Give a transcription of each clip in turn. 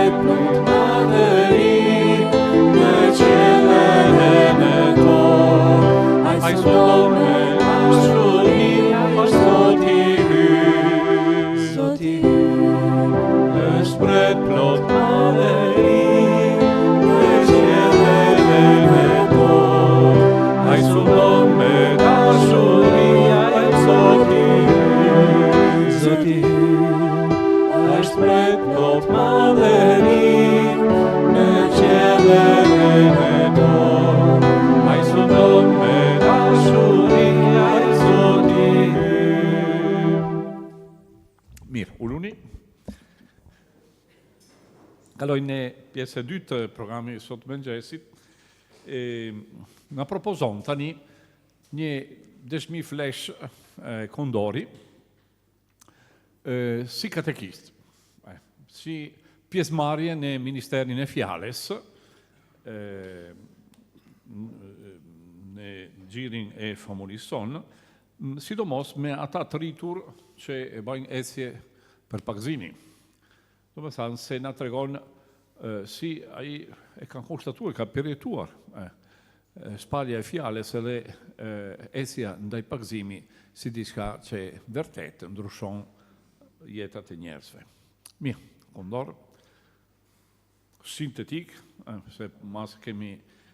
shpret plot madhëri, në qelën e në tokë, ai sot me dashuri, ai sot i hyr, sot i hyr, në shpret plot madhëri, në qelën e në tokë, ai sot me dashuri, ai sot i hyr, sot i hyr, ai shpret plot madhëri, në qelën e në tokë, ai sot me dashuri, ai sot i hyr. Mirë, uluni. Kalojnë në pjesë e dytë të programi sot mëngjesit. Na propozon tani një dëshmi flesh Kondori si katekist, si pjesëmarrje në Ministerin e Fjales, në gjirin e famulison, sidomos me ata të rritur që e bajnë ecje për pagzimin. Do me thanë se na tregon si ai e ka kushtatuar, ka përjetuar shpalja e fjales edhe ecja ndaj pagzimi si diçka që vërtet ndryshon jetat e njerëzve. Mirë, Kondor, sintetik, se mas kemi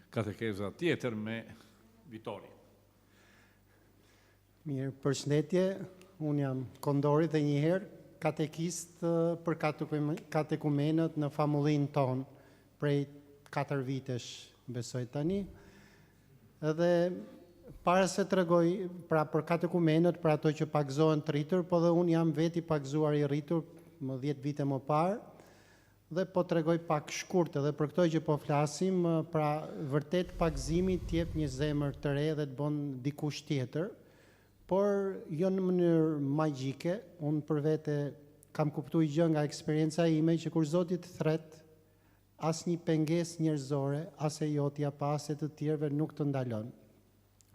katekeza tjetër me Vitori. Mirë, përshëndetje, unë jam Kondori dhe njëherë katekist për katekumenët në famullinë tonë, prej 4 vitesh besoj tani. Edhe para se të regoj pra për katekumenët, për ato që pagzohen të rritur, po dhe unë jam veti pagzuar i rritur më 10 vite më parë, dhe po të regoj pak shkurt edhe për këtoj që po flasim, pra vërtet pagzimi t'jep një zemër të re dhe të bon dikush tjetër, por jo në mënyrë magjike, unë për vete kam kuptuar gjë nga eksperienca ime që kur Zoti të thret, as një pengesë njerëzore, as e jotja pa as e të tjerëve nuk të ndalon.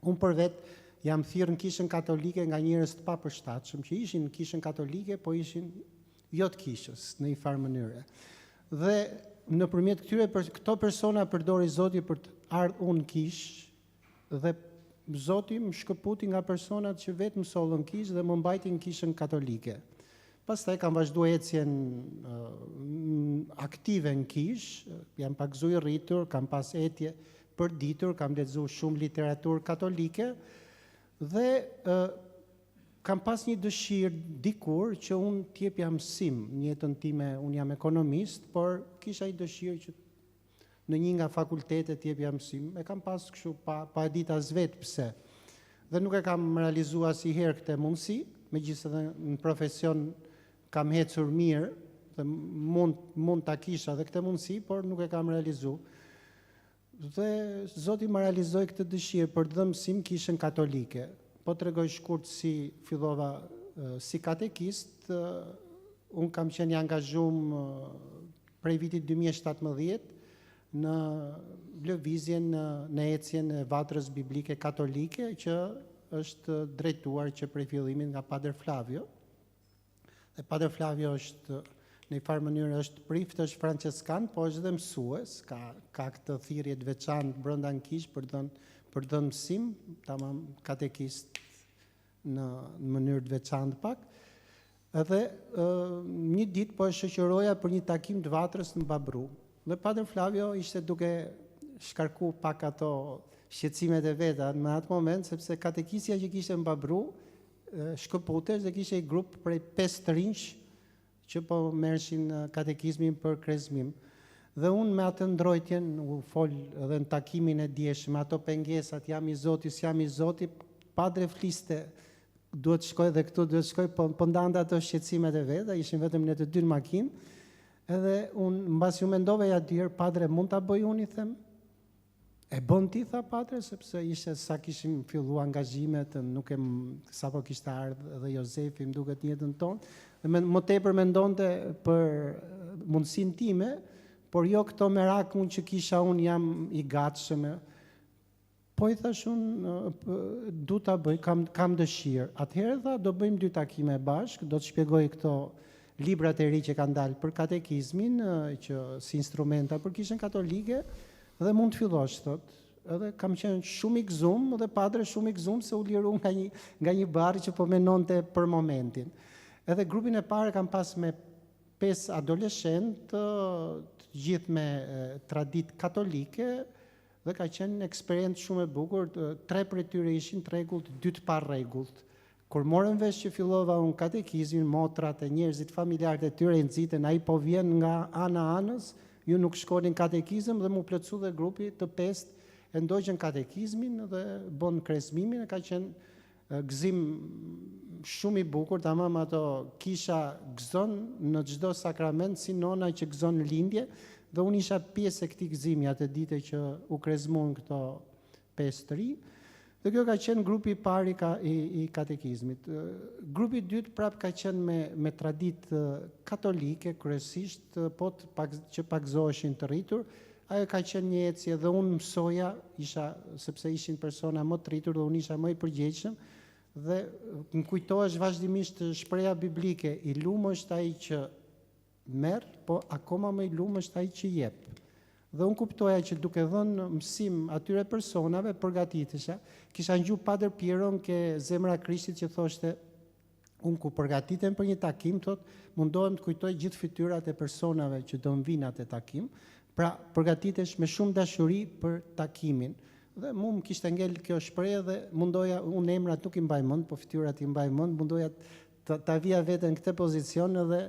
Unë për vetë jam thirrë në kishën katolike nga njerëz të papërshtatshëm që ishin në kishën katolike, po ishin jo të kishës në një farë mënyre. Dhe nëpërmjet këto persona përdori Zoti për të ardhur unë kishë dhe Zoti më shkëputi nga personat që vetë më sollën kishë dhe më mbajti në kishën katolike. Pastaj kam vazhduar ecjen aktive në kishë, jam pagzuar i rritur, kam pas etje për ditur, kam lexuar shumë literaturë katolike dhe kam pas një dëshirë dikur që unë t'jepja mësim në jetën time, unë jam ekonomist, por kisha një dëshirë që në një nga fakultetet t'jepja mësim, e kam pas kështu pa e dit as vetë pse. Dhe nuk e kam realizuar asnjëherë këtë mundësi, megjithëse në profesion kam hecur mirë dhe mund ta kisha dhe këtë mundësi, por nuk e kam realizuar. Dhe Zoti më realizoi këtë dëshirë për të dhënë mësim kishën katolike. Po t'rregoj shkurt si fillova si katekist, unë kam qenë i angazhuar prej vitit 2017 në lëvizjen në ecjen e Vatrës Biblike Katolike që është drejtuar që prej fillimit nga Padre Flavio. Dhe Padre Flavio është në një farë mënyrë është prift, është franceskan, po është dhe mësues, ka këtë thirrje të veçantë brenda në kishë për të dhënë mësim, tamam katekist në mënyrë të veçantë pak. Edhe një ditë po e shoqëroja për një takim të Vatrës në Babru. Dhe Padre Flavio ishte duke shkarku pak ato shqetësimet e veta në atë moment, sepse katekisja që kishte në Babru shkëputesh dhe kishte një grup prej 5 të rinj që po merrshin katekizmin për krezmim. Dhe unë me atë ndrojtjen u fol edhe në takimin e dieshëm, ato pengesat, jam i Zotit, s'jam i Zotit, Padre fliste, duhet shkoj dhe këtu, duhet shkoj, po ndante ato shqetësimet e veta, ishin vetëm ne të dy në makinë. Edhe unë mbasi u mendova ja dirë, Padre, mund ta bëj unë, i them? E bën ti, tha Padre, sepse ishte sa kishim fillu angazhimet, nuk e sa po kishte ardhur edhe Jozefi, më duket njëtën tonë, dhe më tepër mendonte për mundësinë time, por jo këto merakull që kisha unë jam i gatshëm. Po i thash unë, du ta bëj, kam dëshirë. Atëherë tha, do bëjmë 2 takime bashkë, do të shpjegoj këto librat e ri që kanë dalë për katekizmin, që si instrumenta për Kishën Katolike, dhe mund të fillosh, thot. Edhe kam qenë shumë i gëzum, dhe padre shumë i gëzum se u liru nga një bar që po menonte për momentin. Edhe grupin e parë kam pas me 5 adoleshent, të gjithë me tradit katolike, dhe ka qenë eksperiencë shumë e bukur. 3 për tyre ishin të rregullt, 2 të pa rregullt. Kur morën vesh që fillova unë katekizmin, motrat e njerëzit familjarët e tyre nxiten, ai po vjen nga ana anës, ju nuk shkonin katekizëm, dhe mu plotsu dhe grupi të 5 e ndoqën katekizmin dhe bon kresmimin. E ka qenë gëzim shumë i bukur, tamam ato kisha gëzon në çdo sakrament si nona që gëzon lindje, dhe unë isha pjesë e këtij gëzimi atë ditë që u kresmuan këto 5 të ri. Dhe kjo ka qenë grupi i parë i katekizmit. Grupi i dytë prap ka qenë me traditë katolike kryesisht, po që pagzoheshin të rritur. Ajo ka qenë një ecje dhe unë mësoja, sepse ishin persona më të rritur dhe unë isha më i përgjegjshëm, dhe më kujtohesh vazhdimisht shpreha biblike, i lumë është ai që merr, po akoma më i lumë është ai që jep. Dhe unë kuptoja që duke dhënë mësim atyre personave, përgatitesha. Kisha ngju Padre Pieron ke Zemra e Krishtit që thoshte, unë ku përgatitem për një takim, thot, mundohem të kujtoj gjithë fytyrat e personave që do më vinë atë takim, pra përgatitesh me shumë dashuri për takimin. Dhe mu më kishte ngel kjo shprehje dhe mundoja, unë emrat nuk i mbaj mend, po fytyrat i mbaj mend, mundoja ta vija veten në këtë pozicion dhe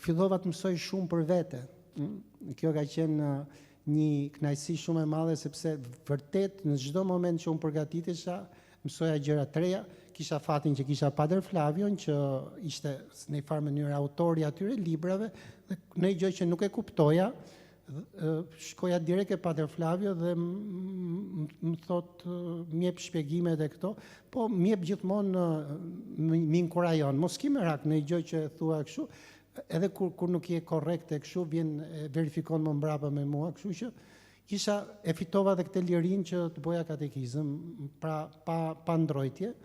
fillova të mësoj shumë për vete. Kjo ka qenë një kënaqësi shumë e madhe, sepse vërtet në çdo moment që unë përgatitesha, mësoja gjëra të reja. Kisha fatin që kisha Padre Flavion, që ishte në një farë mënyrë autori atyre librave, dhe në gjë që nuk e kuptoja, shkoja direkt e Padre Flavio dhe më thot, më jep shpjegimet e këto, po më jep gjithmonë, më inkurajon, mos ki merak në gjë që thua kështu, edhe kur nuk je korrekt e kështu, vjen verifikon më mbrapa me mua, kështu që e fitova dhe këtë lirinë që të boja katekizëm, pra pa ndrojtje,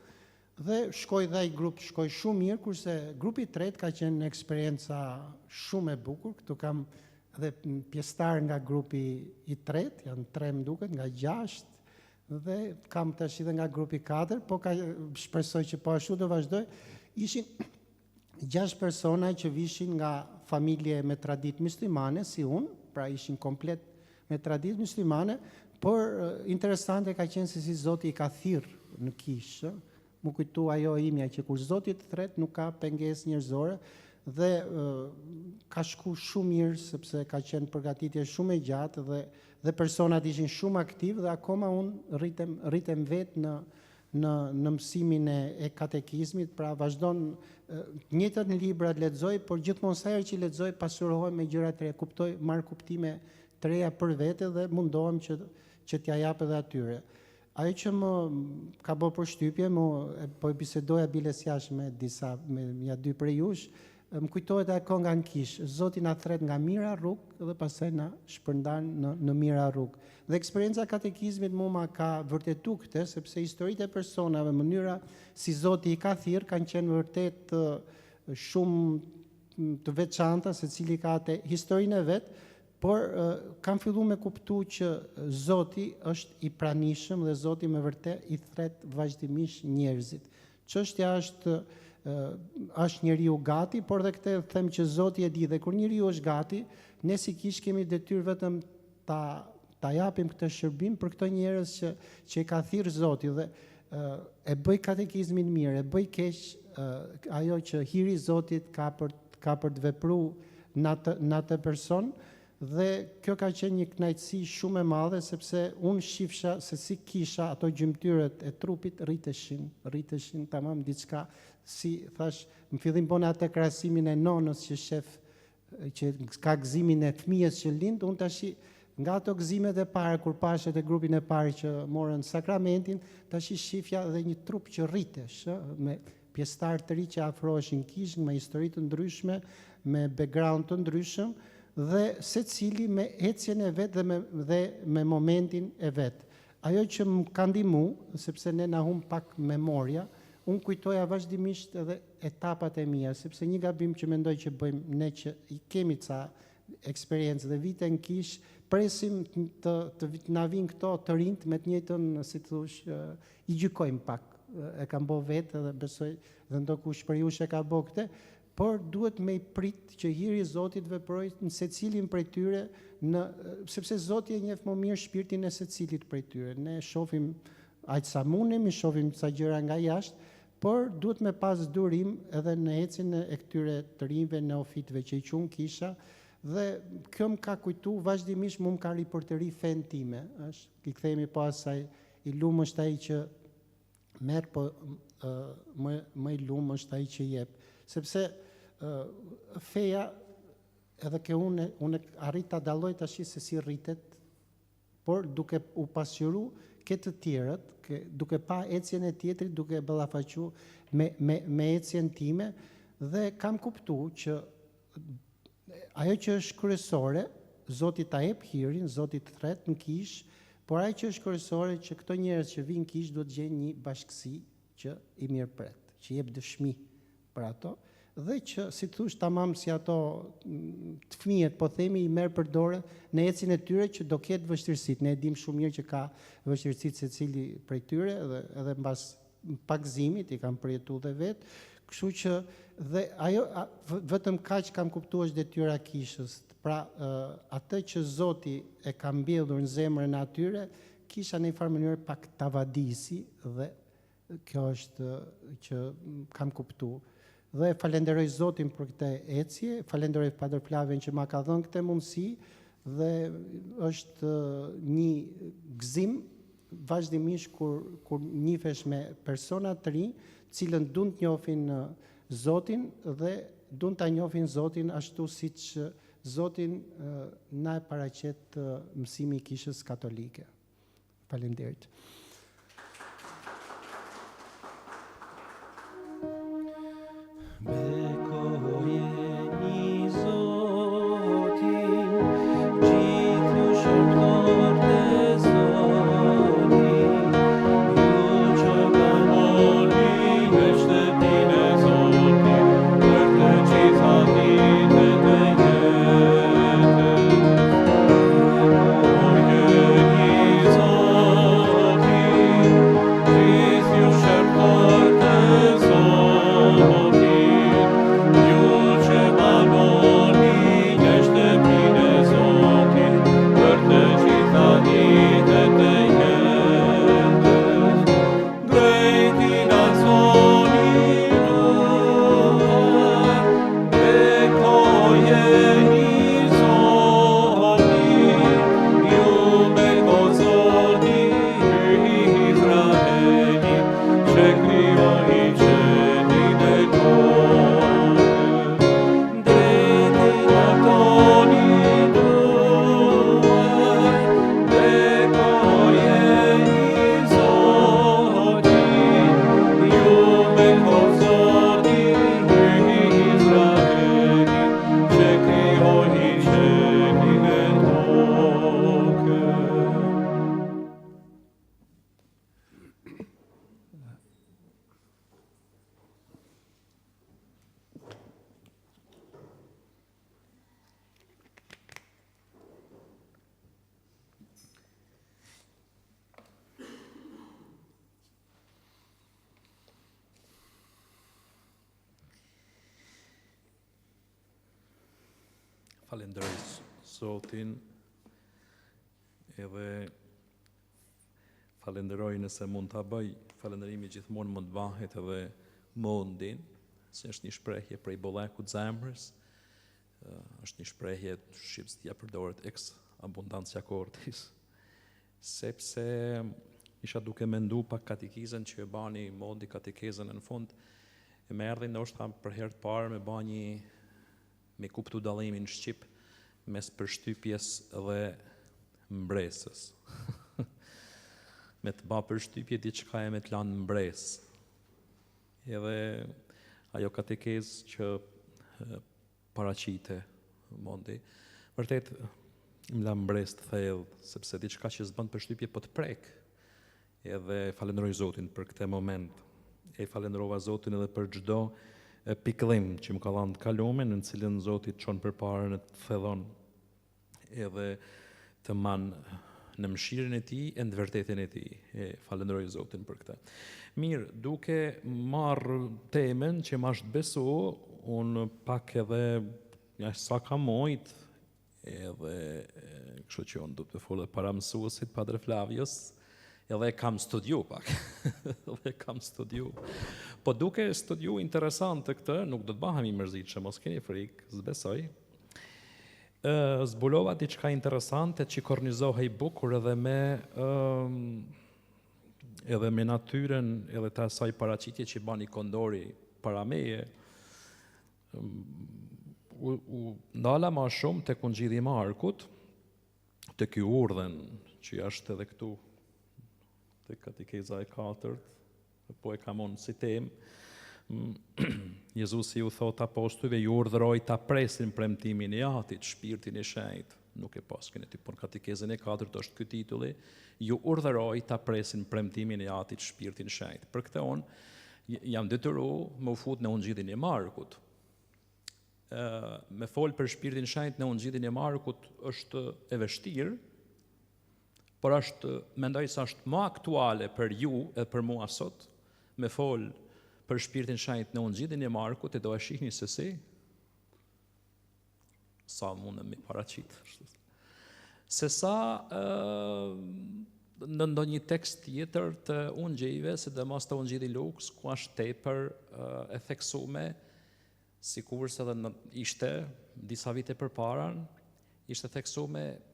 dhe shkoj dhe ai grup shkoj shumë mirë, kurse grupi i tretë ka qenë eksperjenca shumë e bukur. Këtu kam dhe pjesëtar nga grupi i tretë, janë 3 më duket, nga 6, dhe kam tash edhe nga grupi 4, po shpresoj që po ashtu do vazhdoj. Ishin 6 persona që vishin nga familje me traditë muslimane, si unë, pra ishin komplet me traditë muslimane, por interesante ka qenë se si Zoti i ka thirrë në kishë. Mu kujtu ajo imja që kur Zoti të thret nuk ka pengesë njerëzore, dhe ka shku shumë mirë, sepse ka qenë përgatitje shumë e gjatë, dhe personat ishin shumë aktiv, dhe akoma unë rritem vetë në mësimin e katekizmit, pra vazhdon njëjtën libra të lexoj, por gjithmonë sa herë që lexoj pasurohem me gjëra të reja, kuptoj, marr kuptime të reja për vete dhe mundohem që t'ja jap edhe atyre. Ajo që më ka bërë përshtypje, po e bisedoja biles jashtë me ja 2 prej jush, më kujtohet e konga në kishë, Zoti na thret nga mira rrugë dhe pastaj na shpërndan në mira rrugë. Dhe eksperienca katekizmit mua ka vërtetu këtë, sepse historitë e personave, mënyra si Zoti i ka thirrë kanë qenë vërtet shumë të veçanta, secili ka atë historinë e vet, por kam filluar me kuptu që Zoti është i pranishëm dhe Zoti me vërtet i thret vazhdimisht njerëzit. Çështja është njeriu gati, por dhe këtë them që Zoti e di, dhe kur njeriu është gati, ne si kishë kemi detyrë vetëm ta japim këtë shërbim për këto njerëz që e ka thirrë Zoti, dhe e bëj katekizmin mirë, e bëj keq ajo që hiri i Zotit ka për të vepruar në atë person, dhe kjo ka qenë një kënaqësi shumë e madhe, sepse unë shifsha se si kisha ato gjymtyrët e trupit rriteshin tamam diçka, si thash, në fillim bona atë krahasimin e nonës që shef që ka gëzimin e fëmijës që lind, unë tash nga ato gëzimet e para kur pashet e grupin e parë që morën sakramentin, tash shifja dhe një trup që rritesh, me pjesëtar të ri që afroheshin kishë, me histori të ndryshme, me background të ndryshëm, dhe secili me ecjen e vet dhe me momentin e vet. Ajo që më ka ndihmu, sepse ne na humb pak memoria, unë kujtoja vazhdimisht edhe etapat e mia, sepse një gabim që mendoj që bëjmë ne që i kemi ca eksperiencë dhe vite në kish, presim të na vinë këto të rinjt me të njëjtën, si thosh, i gjykojmë pak. E kam bë vetë dhe besoj dhe ndokush për jush e ka bë këtë, por duhet me i prit që hiri i Zotit veprojë në secilin prej tyre, sepse Zoti e njeh më mirë shpirtin e secilit prej tyre. Ne shohim aq sa mundem, shohim ca gjëra nga jashtë, por duhet me pas durim edhe në ecjen e këtyre të rinjve neofitëve që i quajmë kisha. Dhe kjo më ka kujtu vazhdimisht, më ka ripërtëri fen time. I kthehemi po asaj, i lumë është ai që merr, po më i lumë është ai që jep. Sepse feja, edhe ke unë arrit ta dalloj tash se si rritet, por duke u pasqyru ke të tjerët, duke pa ecjen e tjetrit, duke ballafaqu me ecjen time, dhe kam kuptuar që ajo që është kryesore, Zoti ta jep hirin, Zoti të thret në kish, por ajo që është kryesore që këto njerëz që vinë kish duhet gjejnë një bashkësi që i mirëpret, që jep dëshmi për ato, dhe që, si thosh, tamam si ato të fëmijët, po themi, i merr për dorë në ecjen e tyre që do ketë vështirësitë. Ne e dim shumë mirë që ka vështirësitë secili prej tyre, edhe mbas pakëzimit i kam përjetuar dhe vetë. Kështu që dhe ajo vetëm kaq kam kuptuar është detyra kishës. Pra atë që Zoti e ka mbjellur në zemrën e atyre, kisha në një farë mënyrë pak ta vadisi, dhe kjo është që kam kuptuar. Dhe falenderoj Zotin për këtë ecje, falenderoj Padre Flavin që ma ka dhënë këtë mundësi, dhe është një gëzim vazhdimisht kur nifesh me persona të rinj, cilën duan të njohin Zotin dhe duan ta njohin Zotin ashtu siç Zotin na e paraqet mësimi i kishës katolike. Faleminderit. Falenderoj Zotin, edhe falenderoj nëse mund ta bëj, falenderimi gjithmonë mund të bëhet edhe mundin, se është një shprehje prej bollekut zemrës, është një shprehje shqipësia përdoret ex abundancia cordis, sepse isha duke mendu pak katekizën që e bani mondi katekezën në fund, e më erdhi ndoshta për herë të parë me kuptu dallimin shqip mes përshtypjes dhe mbresës. Me të ba përshtypje diçka e me të lanë mbres. Edhe ajo katekezë që paraqite mondi, vërtet më la mbres të thellë, sepse diçka që s'bën përshtypje po të prek. Edhe falenderoj Zotin për këtë moment. E falenderova Zotin edhe për çdo pikëllim që më ka dhënë të kalumin, në cilën Zoti çon përpara në të thellon edhe të man në mëshirën e tij e në të vërtetën e tij. E falenderoj Zotin për këtë. Mirë, duke marrë temën që më është besu, unë pak edhe sa ka mojt, edhe kështu që unë du të folë para mësuesit Padre Flavius, edhe kam studiu pak. Edhe kam studiu. Po duke studiu interesant të këtë, nuk do të bëhem i mërzitshëm, mos keni frikë, zbesoj. Zbulova diçka interesante që kornizohej bukur edhe me natyrën edhe të asaj paraqitje që bani Kondori para meje. U ndala ma shumë të kungjidhi Markut, të ky urdhen që është edhe këtu, të katekeza e 4, po e kam unë si temë. Jezusi u thot apostujve, ju urdhëroi ta presin premtimin e Atit, shpirtin e shenjtë. Nuk e paskën e ty, por në katekezën e 4 është ky titulli, ju urdhëroi ta presin premtimin e Atit, shpirtin e shenjtë. Për këtë unë jam detyruar më u fut në ungjillin e Markut. Me fol për shpirtin e shenjtë në ungjillin e Markut është e vështirë, por mendoj se është më aktuale për ju e për mua sot, me fol për shpirtin e shenjtë në ungjillin e Markut, e do e shihni se si, sa mundem me paraqit. Se sa në ndonjë tekst tjetër të ungjillive, sidomos të ungjillit Luks, ku është tepër e theksuar, sikurse edhe ishte disa vite përpara, ishte theksuar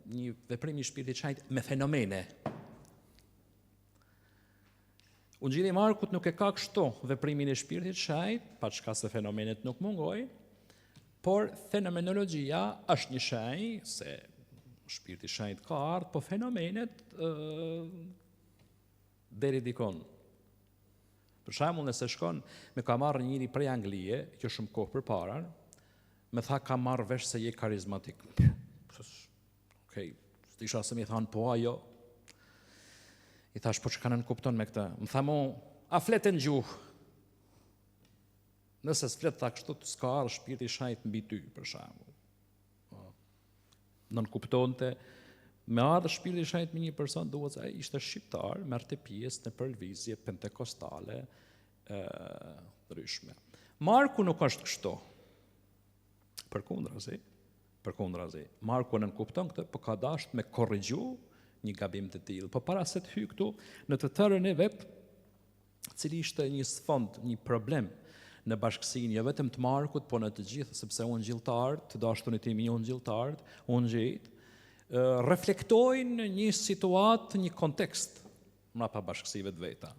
një veprim i shpirtit të shenjtë me fenomene. Ungjilli i Markut nuk e ka kështu veprimin e shpirtit të shenjtë, pa çka se fenomenet nuk mungojnë, por fenomenologjia është një shenjë se shpirti i shenjtë ka ardhur, po fenomenet deri dikon. Për shembull, nëse shkon, me ka marrë njëri prej Anglie, që shumë kohë përpara, me tha ka marrë vesh se je karizmatik. Okej, isha se mi thanë po ajo. I thash po çka nën kupton me këtë. Më tha mo, a fletën gjuhë. Nëse s'flet tha kështu, s'ka ardhur shpirti i shenjtë mbi ty, për shembull. Nën kuptonte, me ardhur shpirti i shenjtë me një person, duhet se ai ishte shqiptar, merrte pjesë në përlvizje pentekostale ndryshme. Marku nuk është kështu. Përkundrazi, Marku nën kupton këtë, po ka dashur me korrigju një gabim të tillë. Po para se të hyj këtu në të tërën e vet, cili ishte një sfond, një problem në bashkësinë jo vetëm të Markut, po në të gjithë, sepse ungjilltarët, të dashurën e tim ungjilltarët, ungjit, reflektojnë një situatë, një kontekst mbrapa bashkësive të veta.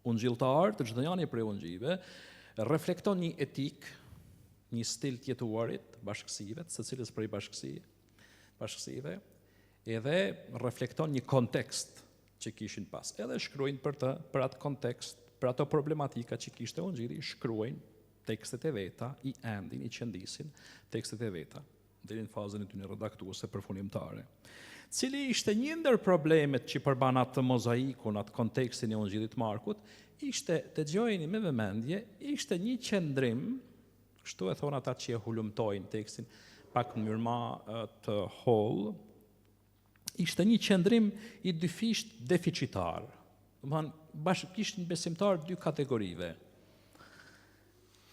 Ungjilltarët, çdo njëri prej ungjillëve, reflekton një etik, një stil të jetuarit bashkësive, secilës prej bashkësive, edhe reflekton një kontekst që kishin pas. Edhe shkruajnë për atë kontekst, për ato problematika që kishte ungjilli, shkruajnë tekstet e veta, i endin, i qëndisin tekstet e veta, deri në fazën e tyre redaktuese përfundimtare. Cili ishte një ndër problemet që përban atë mozaikun, atë kontekstin e ungjillit Markut, ishte, dëgjojeni me vëmendje, ishte një qëndrim, kështu e thonë ata që e hulumtojnë tekstin, pak në mënyrë më të hollë, ishte një qëndrim i dyfisht deficitar. Kishin besimtar dy kategorive.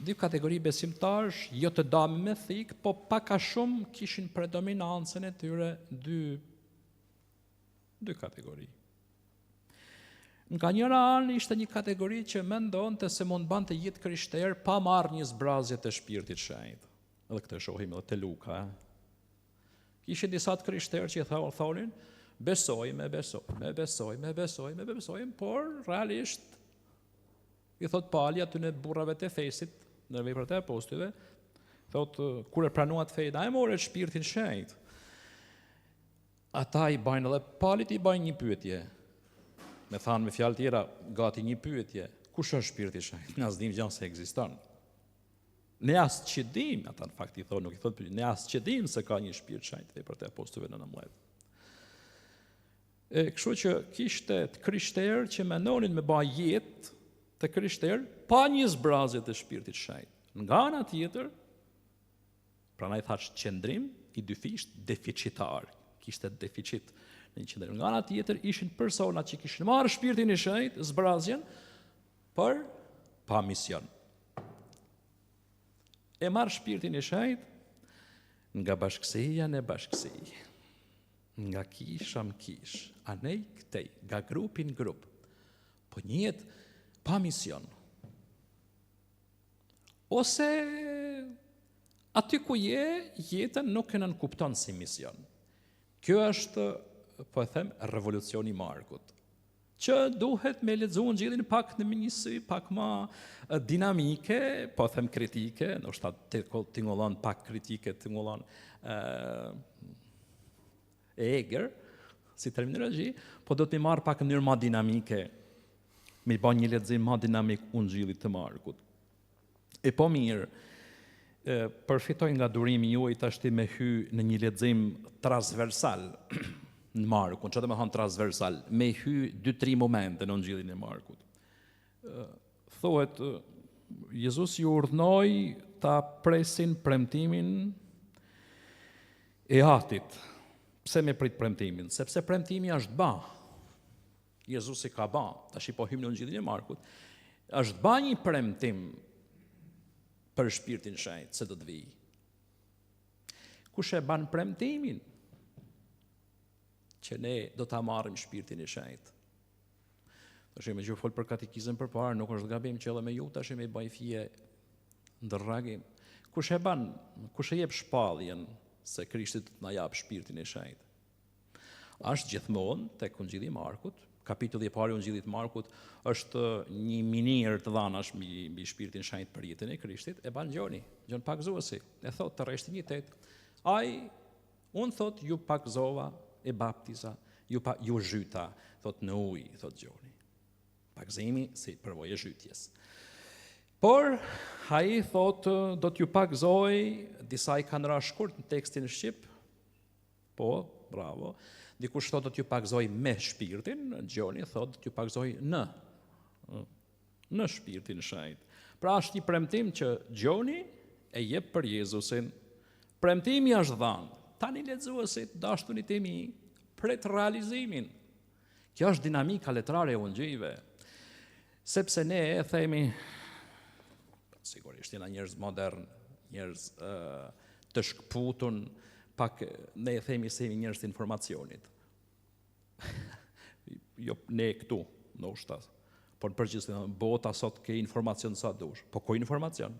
Dy kategori besimtarësh, jo të dami me thik, po pak a shumë kishin predominancën e tyre dy kategori. Nga njëra anë ishte një kategori që mendonte se mund bante jetë krishterë pa marrë një zbrazje të shpirtit shenjtë. Edhe këtë shohim edhe te Luka. Kishin disa të krishterë që thonin, besojmë, por realisht i thot Pali aty në burrave të Efesit, në veprat e apostujve, thot kur e pranuat feja, e morët shpirtin shenjtë. Ata i bajnë edhe Palit i bajnë një pyetje. Me thanë me fjalë tjera, gati një pyetje, kush është shpirti shenjtë? Ne as dim gjë se ekziston. Ne as që dim, ata në fakt i thonë, nuk i thotë pyetje, ne as që dim se ka një shpirt shenjtë veprat e apostujve në 19. Kështu që kishte të krishterë që mendonin me bë jetë të krishterë pa një zbrazje të shpirtit shenjtë. Nga ana tjetër, prandaj thash qendrim i dyfisht deficitar, kishte deficit në një qendrim. Nga ana tjetër ishin persona që kishin marrë shpirtin e shenjtë, zbrazjen, për pa mision. E marrë shpirtin e shenjtë nga bashkësia në bashkësi, nga kisha në kish, anej këtej, nga grupi në grup, po një jetë pa mision. Ose aty ku jetën nuk e nënkupton si mision. Kjo është, po e them, revolucioni i Markut, që duhet me lexuar Ungjillin pak në mënyrë pak më dinamike, po them kritike, ndoshta tingullon pak kritike, tingullon e eger, si terminologji, po do të më marr pak në mënyrë më dinamike, me bën një lexim më dinamik Ungjillit të Markut. E po mirë, përfitoj nga durimi juaj tashti me hy në një lexim transversal në Markun, që do të thonë transversal, me hy 2-3 momente në Ungjillin e Markut. Thuhet, Jezus ju urdhnoi ta presin premtimin e Atit. Pse me prit premtimin? Sepse premtimi është ba. Jezusi ka ba, tash i po hym në Ungjillin e Markut, është ba një premtim për shpirtin shenjtë se do të vijë. Kush e ban premtimin që ne do ta marrim shpirtin e shenjtë? Tash më ju fol për katekizëm përpara, nuk është gabim që edhe me ju tash më bëj fije ndërragim. Kush e ban, kush e jep shpalljen se Krishti do të na jap shpirtin e shenjtë? Është gjithmonë tek Ungjilli i Markut. Kapitulli i parë i Ungjillit të Markut është një minierë të dhanash mbi shpirtin shenjtë për jetën e Krishtit. E ban Gjoni, Gjon Pagzuesi, e thot të rreshtin 1:8. Unë thot ju pagzova e baptiza, ju zhyta, thot në ujë, thot Gjoni. Pagzimi si përvojë e zhytjes. Por ai thot do t'ju pagzoj, disa i kanë rënë shkurt në tekstin shqip. Po, bravo. Dikush thot do t'ju pagzoj me shpirtin, Gjoni thot do t'ju pagzoj në shpirtin shenjtë. Pra është një premtim që Gjoni e jep për Jezusin. Premtimi është dhënë. Tani lexuesit, dashurit e mi, pret realizimin. Kjo është dinamika letrare e Ungjillëve. Sepse ne e themi, sigurisht jena njerëz modern, njerëz të shkputun, pak ne e themi se jemi njerëz të informacionit. Jo ne këtu, ndoshta. Por në përgjithësi bota sot ke informacion sa dush. Po ku informacion?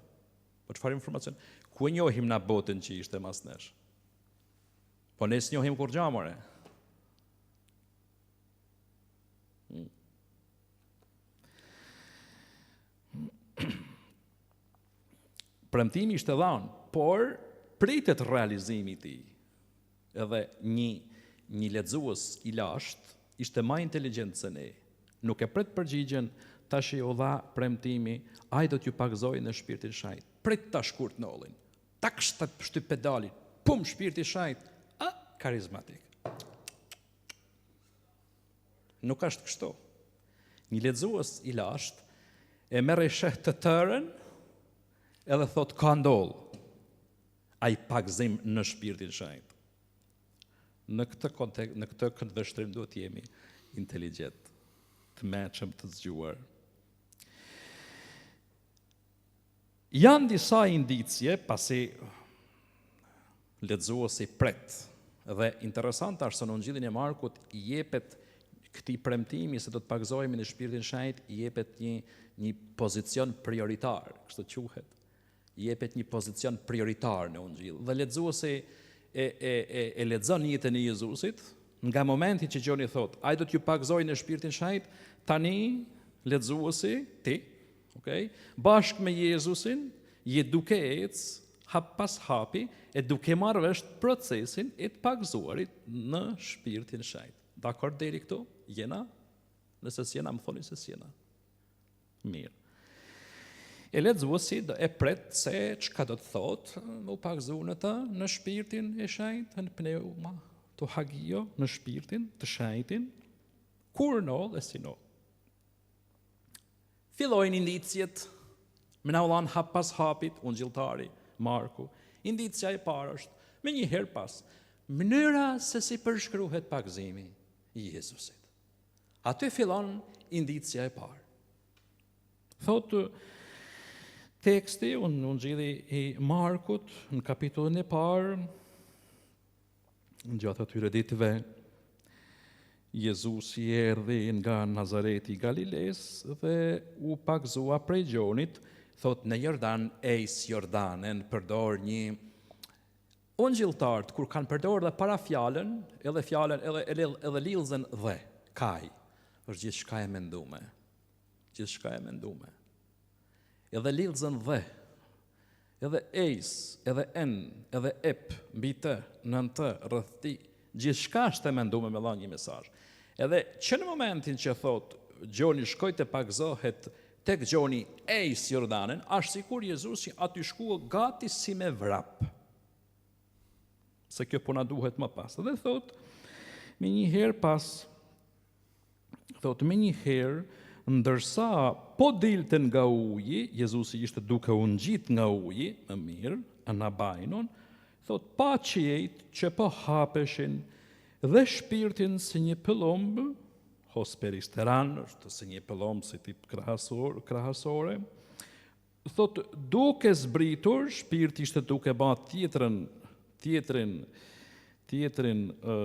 Po çfarë informacion? Ku e njohim na botën që ishte mas nesh? Po ne s'njohim kur gjamore. Premtimi ishte dhënë, por pritet realizimi i tij. Edhe një lexues i lashtë ishte më inteligjent se ne. Nuk e pret përgjigjen, tash i u dha premtimi, ai do t'ju pagzoj në shpirtin shenjtë. Prit ta shkurt nollin. Tak shtyp pedalin. Pum shpirti shenjtë. Karizmatik. Nuk është kështu. Një lexues i lashtë e merr sheh të tërën edhe thot ka ndoll. Ai pagzim në shpirtin shenjtë. Në këtë kontekst, në këtë këndvështrim duhet të jemi inteligjent, të mëshëm, të zgjuar. Janë disa indicje pasi lexuesi pret. Dhe interesant është se në Ungjillin e Markut i jepet këtij premtimi se do të pagzohemi në shpirtin shenjtë, i jepet një pozicion prioritar, kështu quhet. I jepet një pozicion prioritar në Ungjil. Dhe lexuesi e lexon jetën e Jezusit, nga momenti që Gjoni thot, ai do t'ju pagzojë në shpirtin shenjtë, tani lexuesi, ti, okay, bashkë me Jezusin, je duke ecë hap pas hapi, e duke marrë vesh procesin e të pagzuarit në shpirtin shenjtë. Dakor deri këtu? Jena? Nëse s'jena, më thoni se s'jena. Mirë. E lexuesi e pret se çka do të thotë u pagzu në shpirtin e shenjtë, në pneuma, to hagio, në shpirtin të shenjtin, kur no dhe si no. Fillojnë indicjet, me na ullan hap pas hapit, ungjilltari Marku. Indicia e parë është, me një herë pas, mënyra se si përshkruhet pagëzimi i Jezusit. Aty fillon indicia e parë. Thotë teksti, ungjilli i Markut, në kapitullin e parë, në gjatë atyre ditëve, Jezusi erdhi nga Nazareti i Galiles dhe u pagëzua prej gjonit, thot në Jordan, ejs Jordanen, përdor një ungjilltarët, kur kanë përdor dhe para fjalën, edhe lillëzën dhe, kaj, është gjithçka e mendume. Gjithçka e mendume. Edhe lillëzën dhe, edhe ejs, edhe en, edhe ep, mbi të, nën të, rreth ti, gjithçka është e mendume me dhënë një mesazh. Edhe që në momentin që thot gjoni shkoj të pagëzohet tek gjoni ejs Jordanen, është sikur Jezusi aty shkua gati si me vrap. Se kjo po na duhet më pas. Dhe thot, me një herë pas, thot, me një herë, ndërsa po dilte nga uji, Jezusi ishte duke u ngjit nga uji, më mirë, anabainon, thot, pa qiejt që po hapeshin dhe shpirtin si një pëllumb, hosperisteran, është si një pëllumb si tip krahasore, thot, duke zbritur, shpirti ishte duke ba tjetrin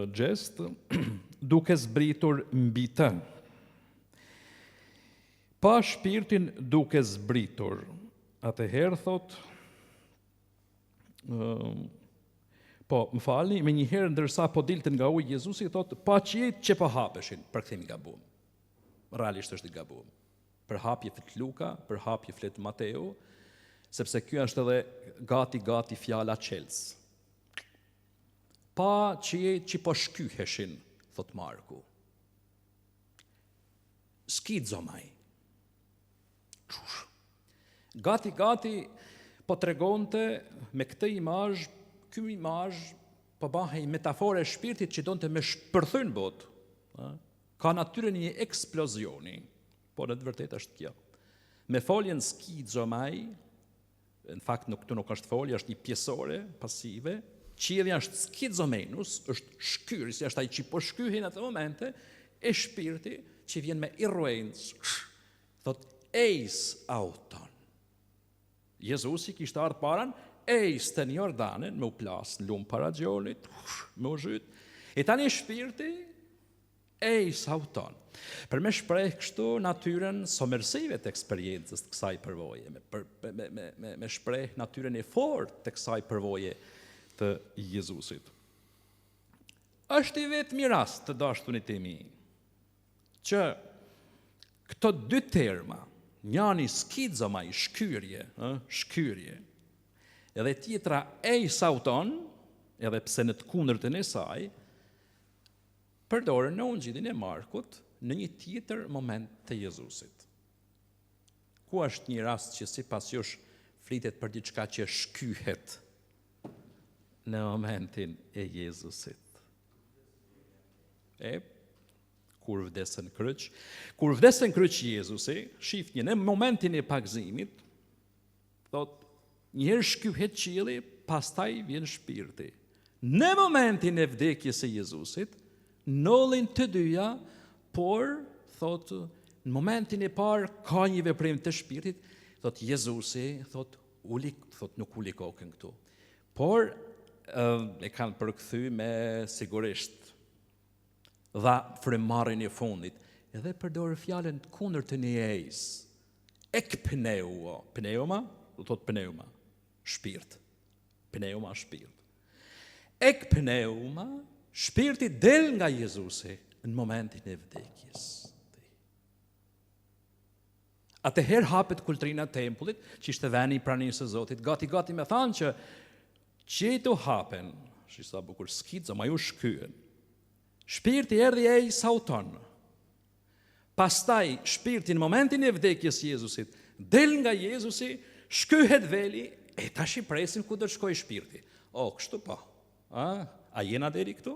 gjest, duke zbritur mbi të. Pa shpirtin duke zbritur. Atëherë thot, po, më falni, me një herë ndërsa po dilte nga uji, Jezusi thot, pa qiejt që po hapeshin, për këthim i gabuam. Realisht është i gabuam. Për hapje flet Luka, për hapje flet Mateu, sepse kjo është edhe gati fjala qelës. Pa qiejt që po shkyheshin, thot Marku. Skizomaj. Gati po tregonte me këtë imazh. Ky imazh po bahej metafore e shpirtit që donte me shpërthyn botë. Ka natyrën e një eksplozioni, po në të vërtetë është kjo. Me foljen skizomai, në fakt këtu nuk është folje, është një pjesore pasive, qiellja është skizomenus, është shkyrës, është ai që po shkyhen atë momente e shpirti që vjen me irruencë. Thot eis auton. Jezusi kishte ardhur paran ejs të një Jordanen, me u plasë në lumë para gjonit, me u zhytë, e tani shpirti, ejs auton. Për me shpreh kështu natyren somersive të eksperiencës të kësaj përvoje, me shpreh natyren e fort të kësaj përvoje të Jezusit. Është i vetë një rast të dashtunit e mi, që këto dy terma, njani skizoma i shkyrje, edhe tjetra ejs auton, edhe pse në të kundërtën e saj, përdorën në ungjillin e Markut në një tjetër moment të Jezusit. Ku është një rast që sipas jush flitet për diçka që shkyhet në momentin e Jezusit? Kur vdesën kryq. Kur vdesën kryq Jezusi, shifni në momentin e pagëzimit, thot, njëherë shkyhet qielli, pastaj vjen shpirti. Në momentin e vdekjes së Jezusit, nollin të dyja, por, thot, në momentin e parë ka një veprim të shpirtit, thot Jezusi, thot nuk uli kokën këtu. Por, e kanë përkthy me sigurisht, dha frymëmarrjen e fundit, edhe përdorë fjalën të kundërtën e ejs. Pneuma, thot pneuma. Shpirt. Pneuma, shpirt. Pneuma, shpirti del nga Jezusi në momentin e vdekjes. Atëherë hapet kultrina e tempullit, që ishte veni i pranisë së Zotit, gati me thanë që qetu hapen, sa bukur skizoma ju shkyen. Shpirti erdhi ejs auton. Pastaj shpirti në momentin e vdekjes Jezusit del nga Jezusi, shkyhet veli, e tash i presin ku do të shkojë shpirti. Kështu po. A jena deri këtu?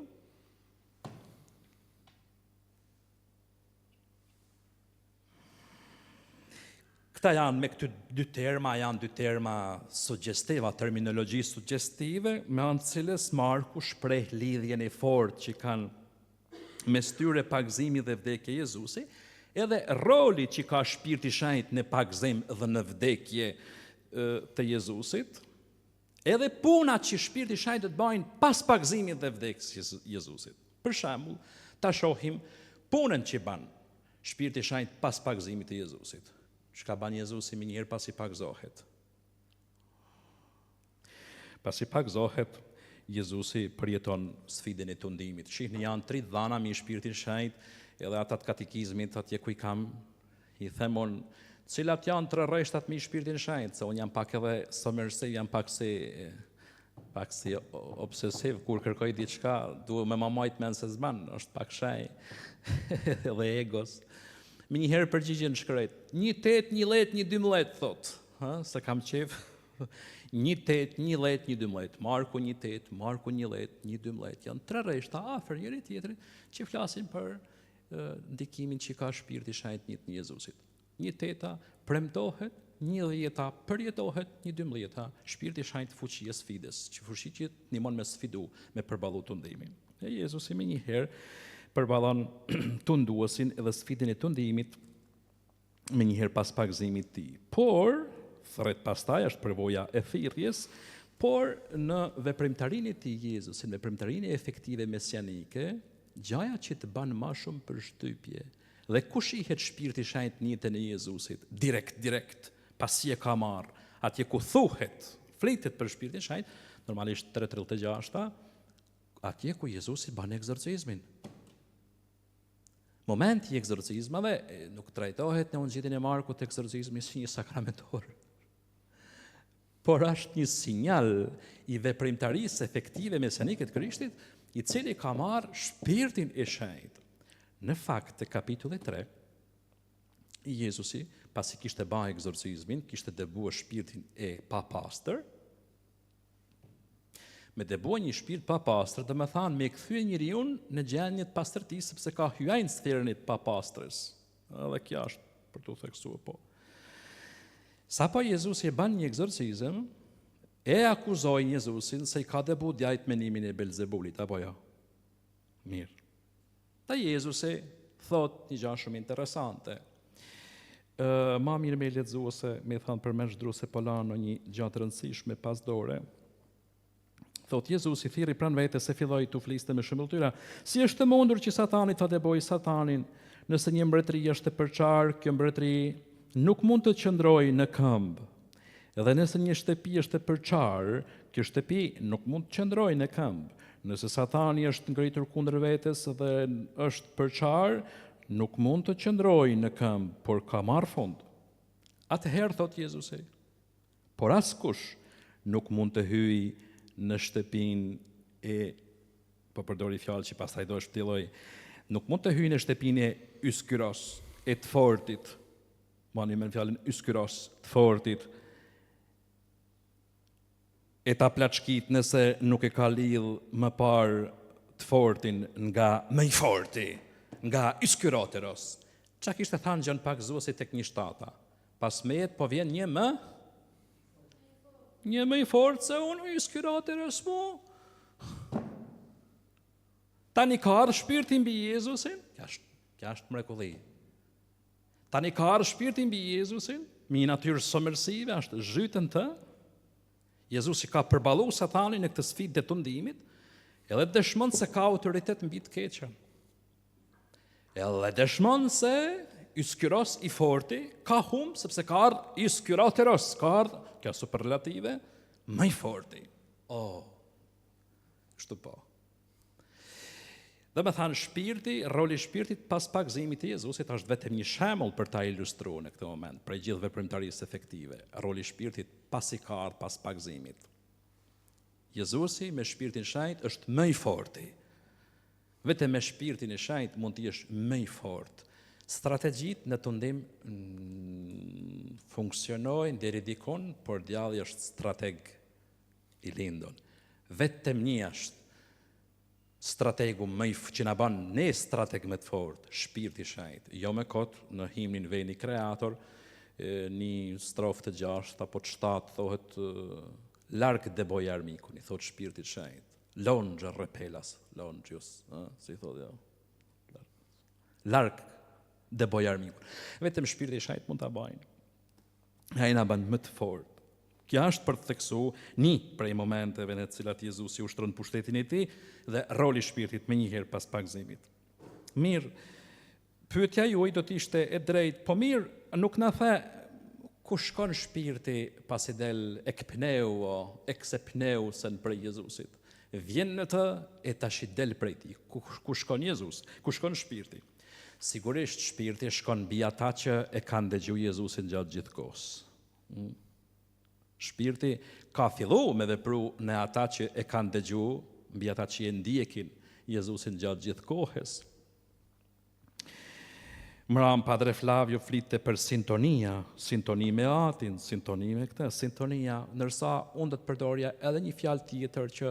Këta janë me këty dy terma, janë dy terma suggestiva, terminologji suggestive, me anë të cilës Marku shpreh lidhjen e fortë që kanë mes tyre pagëzimi dhe vdekja e Jezusi, edhe roli që ka Shpirti i Shenjtë në pagëzim dhe në vdekje të Jezusit, edhe punat që Shpirti i Shenjtë do të bëjnë pas pagëzimit dhe vdekjes së Jezusit. Për shembull, ta shohim punën që bën Shpirti i Shenjtë pas pagëzimit të Jezusit. Çka bën Jezusi më njëherë pasi pagëzohet? Pasi pagëzohet, Jezusi përjeton sfidën e tundimit. Shihni, janë 3 dhana me Shpirtin e Shenjtë, edhe ata të katekizmit atje ku i themon cilat janë 3 rreshtat me Shpirtin e Shenjtë, se unë jam pak edhe submersiv, jam pak si obsesiv, kur kërkoj diçka, duhet me mamajt men se zban, është pak shaj, edhe egos. Me njëherë përgjigjen shkret, 1 8, 1 let, 1 12, thot, se kam qef, 1 8, 1 let, 1 12, Marku 1 8, Marku 1 let, 1 12, janë 3 rreshta afër njëri tjetrit që flasin për ndikimin që ka Shpirti i Shenjtë në Jezusit. 1 8 premtohet, 1 10 përjetohet, 1 12 Shpirti i Shenjtë fuqia e sfidës, që fuqi që ndihmon me sfidu, me përballu tundimin. E Jezusi më njëherë përballon tunduesin edhe sfidën e tundimit më njëherë pas pagëzimit të tij. Por thret pastaj është përvoja e thirrjes, por në veprimtarinë e tij Jezusi, në veprimtarinë efektive mesianike, gjaja që të banë ma shumë për shtypje. Dhe ku shihet Shpirti i Shenjtë në jetën e Jezusit? Direkt, pasi e ka marrë, atje ku thuhet, flitet për Shpirtin e Shenjtë, normalisht 3:36, atje ku Jezusi bën egzorcizmin. Momenti i egzorcizmave nuk trajtohet në Ungjillin e Markut egzorcizmi si një sakramentor, por është një sinjal i veprimtarisë efektive mesianike të Krishtit, i cili ka marrë Shpirtin e Shenjtë. Në fakt, të kapitulli 3, Jezusi, pasi kishte bërë egzorcizmin, kishte dëbuar shpirtin e papastër, me dëbuar një shpirt papastër, dhe me thanë, me kthye njeriu në gjendje të pastërtisë, sepse ka hyrë në sferën e papastrës. Edhe kjo është për të theksuar po. Sapo Jezusi e bën një egzorcizëm, e akuzoi Jezusin se i ka dëbuar djajt menimin e Belzebulit, apo jo? Mirë. Ta Jezusi thot një gjë shumë interesante. Ma mirë me lexuese, me thënë për meshdruese Polano një gjë të rëndësishme pas dore. Thot Jezusi thirri pranë vetes se filloi të fliste me shembull tyra. Si është mundur që Satani ta dëbojë Satanin, nëse një mbretëri është e përçarë, kjo mbretëri nuk mund të qëndrojë në këmbë. Edhe nëse një shtëpi është e përçarë, kjo shtëpi nuk mund të qëndrojë në këmbë. Nëse Satani është ngritur kundër vetes dhe është përçarë, nuk mund të qëndrojë në këmbë, por ka marrë fund. Atëherë, thot Jezusi, por askush nuk mund të hyjë në shtëpinë e, po përdori fjalë që pastaj do shpjelloj, nuk mund të hyjë në shtëpinë e yskyros, e të fortit, mani me fjalën yskyros, të fortit, e ta plaçkit nëse nuk e ka lidh më parë të fortin nga më i forti, nga yskyroteros. Qa kishte thanë Gjën Pakëzuesi tek 1:7? Pas mejet po vjen një më i fortë se unë yskyroteros mu. Tani ka ardhur shpirti mbi Jezusin, kja është mrekulli. Tani ka ardhur shpirti mbi Jezusin, me një natyrë somërsive, është zhytën të. Jezusi ka përballu Satanin në këtë sfidë të tundimit, edhe dëshmon se ka autoritet mbi të keqen. Edhe dëshmon se yskyros i forti ka humbë, sepse ka ardhur yskyroteros, ka ardhur, kjo superlative, më i forti. Kështu po. Dhe me thanë shpirti, roli shpirtit pas pagëzimit të Jezusit është vetëm një shembull për ta ilustruar në këtë moment, për gjithë veprimtarisë efektive. Roli shpirtit pasi ka ardhur pas pagëzimit. Jezusi me Shpirtin e Shenjtë është më i forti. Vetëm me Shpirtin e Shenjtë mund të jesh më i fortë. Strategjitë në tundim funksionojnë deri dikun, por djalli është strateg i lindur. Vetëm një është strategu që na bën ne strateg më të fortë, Shpirti i Shenjtë. Jo me kot në himnin Veni Kreator, një strofë të 6 apo të 7 thohet larg deboj armikun, i thot shpirtit shenjt. Lonxha repelas, lonxhius, si thotë jo. Larg deboj armikun. Vetëm shpirti i shenjt mund ta bajnë. Ai na bën më të fortë. Kjo është për të theksu një prej momenteve në të cilat Jezusi ushtron pushtetin e tij dhe roli i shpirtit më njëherë pas pagëzimit. Mirë, pyetja juaj do të ishte e drejtë, po mirë, nuk na the ku shkon shpirti pasi del ekpneusen prej Jezusit. Vjen në të e tash i del prej tij. Ku shkon Jezus? Ku shkon shpirti? Sigurisht shpirti shkon mbi ata që e kanë dëgjuar Jezusin gjatë gjithë kohës. Shpirti ka fillu me vepru në ata që e kanë dëgju, mbi ata që e ndjekin Jezusin gjatë gjithë kohës. Mram Padre Flavio flitte për sintoni me atin, sintoni me këtë, sintonia, nërsa unë do të përdorja edhe një fjalë tjetër që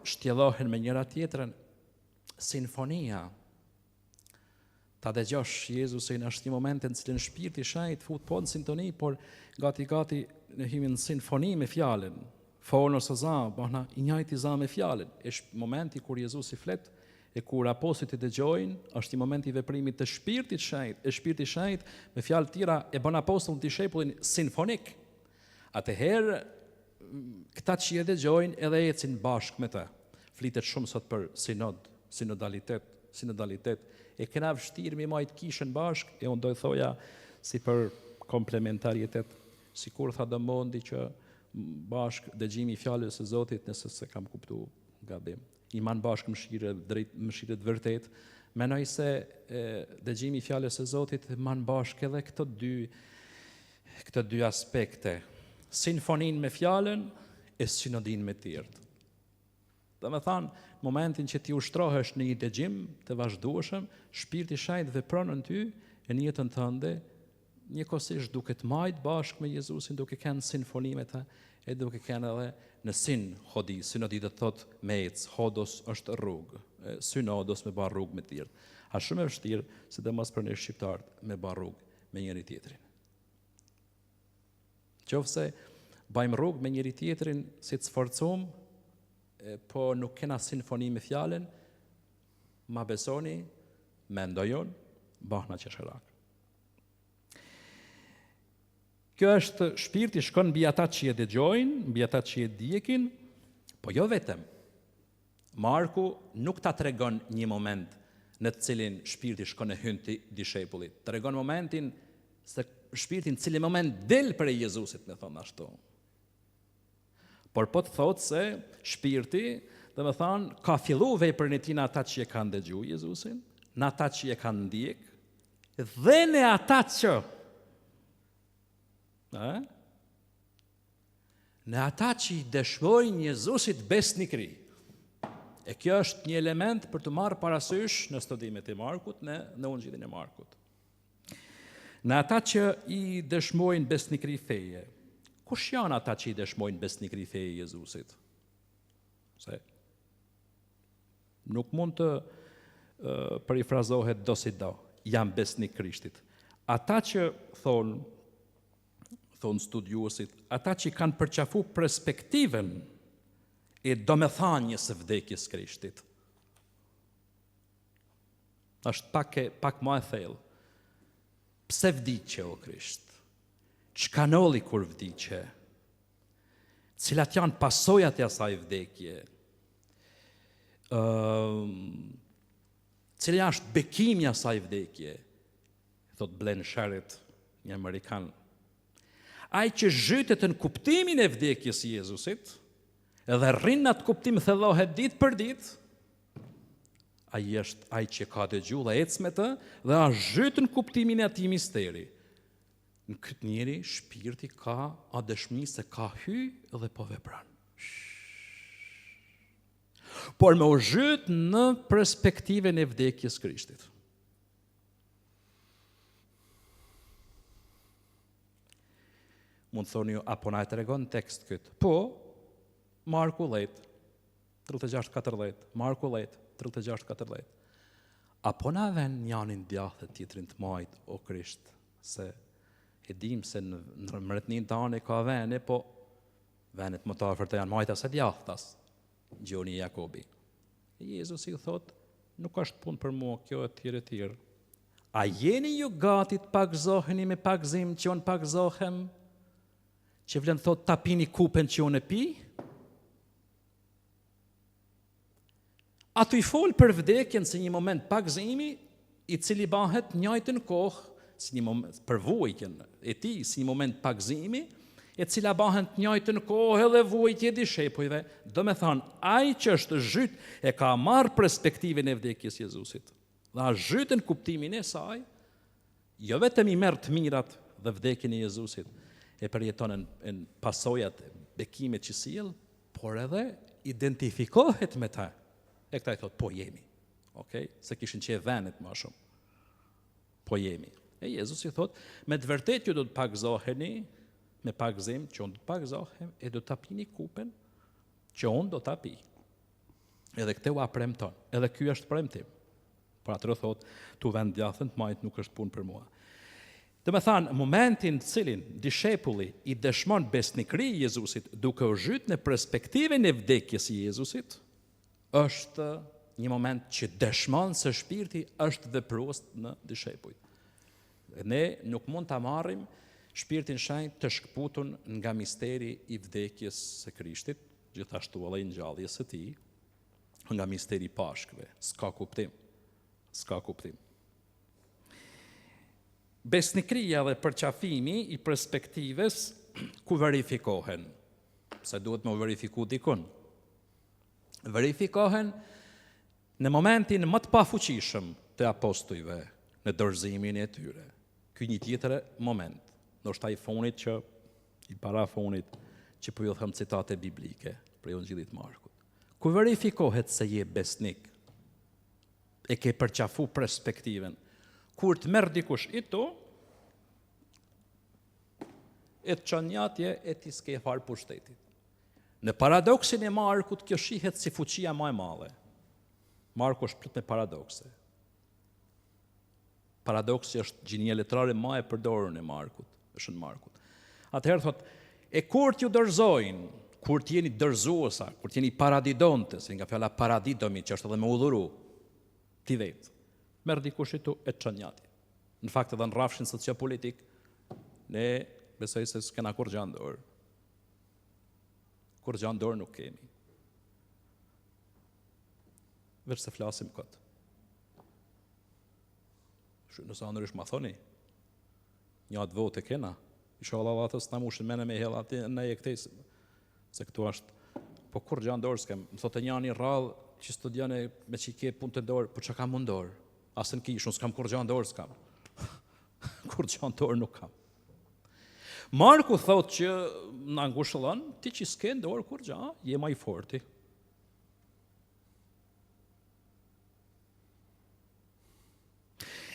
shtjellohen me njëra tjetrën, sinfonia. Ta dëgjosh Jezusin është një moment në cilin shpirti i shenjt fut po në sintoni, por gati në himin sinfoni me fjalën. Fonos za, bahna i njëjti za me fjalën. Është momenti kur Jezusi flet e kur apostujt e dëgjojnë, është një moment i veprimit të shpirtit shenjt. E shpirti i shenjt me fjalë tjera e bën apostullin dishepullin sinfonik. Atëherë këta që e dëgjojnë edhe ecin bashkë me të. Flitet shumë sot për sinodalitet. E kena vështirë me majtë kishën bashkë, e unë do të thoja si për komplementaritet, si kur tha Dëmondi që bashkë dëgjimi i fjalës së Zotit, nëse se kam kuptu gadim. Iman bashkë mëshirët vërtet, menoj se dëgjimi i fjalës së Zotit man bashkë edhe këto dy aspekte. Sinfonin me fjalën e sinodin me tjertë. Dhe me thanë, momentin që ti ushtrohesh në një dëgjim të vazhdueshëm, shpirti i shenjt vepron në ty e në jetën tënde, njëkohësisht duke të majt bashkë me Jezusin, duke kanë sinfonimet e duke kanë edhe në sinodi do të thotë me ec, hodos është rrugë, synodos me bar rrugë me të tjerë. A shumë e vështirë, sidomos për ne shqiptarët, me bar rrugë me njëri tjetrin. Qofse bajmë rrugë me njëri tjetrin si të sforcum, po nuk kena sinfoni me fjalën, ma besoni, mendojon, bahna qesherak. Kjo është shpirti shkon mbi ata që e dëgjojnë, mbi ata që e ndjekin, po jo vetëm. Marku nuk ta tregon një moment në të cilin shpirti shkon e hyn te dishepullit. Tregon momentin se shpirti në cilin moment del prej Jezusit, me thonë ashtu. Por po të thotë se shpirti, dhe me thanë, ka fillu veprën e tij në ata që e kanë dëgju Jezusin, në ata që e kanë ndjek, dhe në ata që në ata që i dëshmojnë Jezusit besnikëri. E kjo është një element për të marrë parasysh në studimet e Markut, në Ungjillin e Markut. Në ata që i dëshmojnë besnikëri feje. Kush janë ata që i dëshmojnë besnikëri feje Jezusit? Se nuk mund të perifrazohet do si do, jam besnik Krishtit. Ata që thonë studiuesit, ata që kanë përqafu perspektiven e domethënies së vdekjes Krishtit. Është pak më e thellë. Pse vdiqe o Krisht? Çka nolli kur vdiqe? Cilat janë pasojat e asaj vdekje? Cila është bekimi i asaj vdekje? Thot Glenn Sherritt, një amerikan. Ai që zhytet në kuptimin e vdekjes së Jezusit, edhe rrin në atë kuptim thellohet ditë për ditë, ai është ai që ka dëgjuar dhe ec me të dhe është zhytur në kuptimin e atij misteri. Në këtë njeri, shpirti ka a dëshmi se ka hy dhe po vepran. Por me u zhyt në perspektiven e vdekjes Krishtit. Mund të thoni ju, apo na e tregon tekst këtë? Po, Marku 10, 36-14, Marku 10, 36-14. Apo na ven njanin djathë tjetrin të majt, o Krisht, se E dim se në mretnin tane ka vene, po venet më të afërta janë majtas e djathtas, gjoni Jakobi. E Jezus i thot, nuk është punë për mua, kjo e tjere. A jeni ju gati të pagzoheni me pagzim që unë pagzohem? Që vlen thot ta pini kupen që unë e pi? A tu i fol për vdekjen si një moment pagzimi, i cili bahet njëjtën kohë, si një moment për vujtjen e tij, si një moment pagzimi, e cila bahet njëjtën kohë edhe vujtje dishepujve. Do me thonë, ai që është zhyt e ka marrë perspektivën e vdekjes Jezusit. Dhe a zhytën kuptimin e saj, jo vetëm i merr të mirat dhe vdekjen e Jezusit, e përjeton në pasojat e bekimit që sjell, por edhe identifikohet me ta. E këta i thot, po jemi. Okay? Se kishin qenë venet më shumë. Po jemi. E Jezus i thot, me të vërtet ju do të pagzoheni, me pagzim që unë do të pagzohem, e do të apini kupen që unë do të api. Edhe këte u apremton. Edhe ky është premtim. Por atërë thot, tu vend djathën të majtë nuk është punë për mua. Dhe me thanë, momentin cilin dishepulli i dëshmon besnikri i Jezusit duke u zhyt në perspektivën e vdekjes i Jezusit, është një moment që dëshmon se shpirti është veprues në dishepujt. Ne nuk mund ta marrim shpirtin shenjtë të shkputun nga misteri i vdekjes së Krishtit, gjithashtu edhe i ngjalljes së tij, nga misteri i Pashkëve. S'ka kuptim. Besnikria dhe përqafimi i perspektivës ku verifikohen, se duhet më verifiku dikun. Verifikohen në momentin më të pafuqishëm të apostujve në dorëzimin e tyre. Ky një tjetër moment, ndoshta i fonit që i para fonit që po ju them citate biblike për Evangjelit Markut. Ku verifikohet se je besnik, e ke përqafu perspektiven. Kur të merr dikush i to, e të qënjatje e ti s'ke farë pushtetit. Në paradoksin e Markut, kjo shihet si fuqia më e madhe. Marku është plot me paradokse. Paradoksi është gjinja letrare më e përdorur në Markut, është në Markut. Atëherë thot, e kur t'ju dorëzojnë, kur t'jeni dorëzuesa, kur t'jeni paradidonte, se nga fjala paradidomi që është edhe me udhuru, ti vetë. Merr dikush i tu e çanjati. Në fakt edhe në rrafshin sociopolitik, ne besoj se s'kena kur gjë dorë. Kur gjë dorë nuk kemi. Veç se flasim këtë. Nëse anërish ma thoni, një atë vote kena, isha Allah vatës në mushin mene me hela ati në e këtej, se këtu është, po kur gjë dorë s'kem, më thotë një një rrallë që studiane me që i ke punë të dorë, po që kam mund dorë, asën kish, unë s'kam kur gjë dorë s'kam. Kur gjë dorë nuk kam. Marku thot që në ngushëllon, ti që s'ke dorë kur gjë, je ma i forti.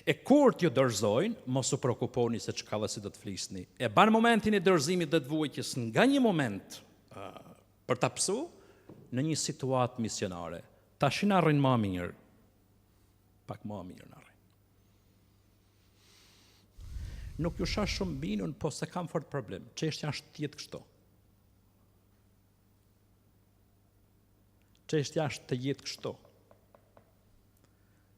E kur t'ju dorëzojnë, mos u prekuponi se çka dhe si do të flisni. E ban momentin e dorëzimit dhe të vujtjes nga një moment për ta psu në një situatë misionare. Tash na rrin më mirë. Pak më mirë na rrin. Nuk ju shash shumë binun, po se kam fort problem. Çështja është tjetë kështu. Çështja është të jetë kështu.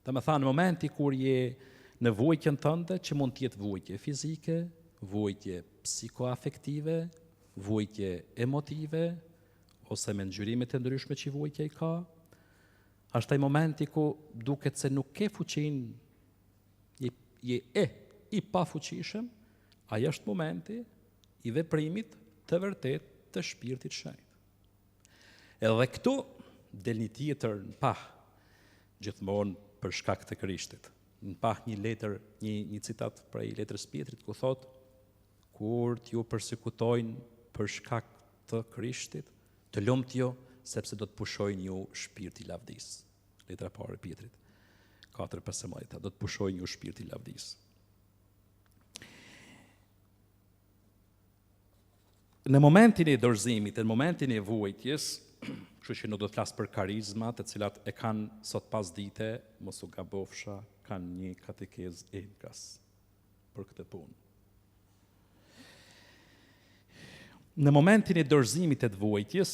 Dhe me thanë, në momenti kur je në vujtjen tënde, që mund tjetë vujtje fizike, vujtje psikoafektive, vujtje emotive, ose me ngjyrimet e ndryshme që vujtja i ka, është ai momenti ku duket se nuk ke fuqin, je i pafuqishëm, ai është momenti i veprimit të vërtet të shpirtit shenjtë. Edhe këtu del një tjetër në pah, gjithmonë për shkak të Krishtit. Në pah një letër, një citat prej letrës Pjetrit, ku thot, kur t'ju persekutojnë për shkak të Krishtit, të lumt jo, sepse do të pushojnë ju shpirti i lavdisë. Letra parë e Pjetrit, 4:15, do të pushojnë ju shpirti i lavdisë. Në momentin e dorëzimit, në momentin e vujtjes, kështu që nuk do të flas për karizmat, të cilat e kanë sot pas dite, mos u gabofsha, kanë një katekez enkas për këtë punë. Në momentin e dorëzimit të vuajtjes,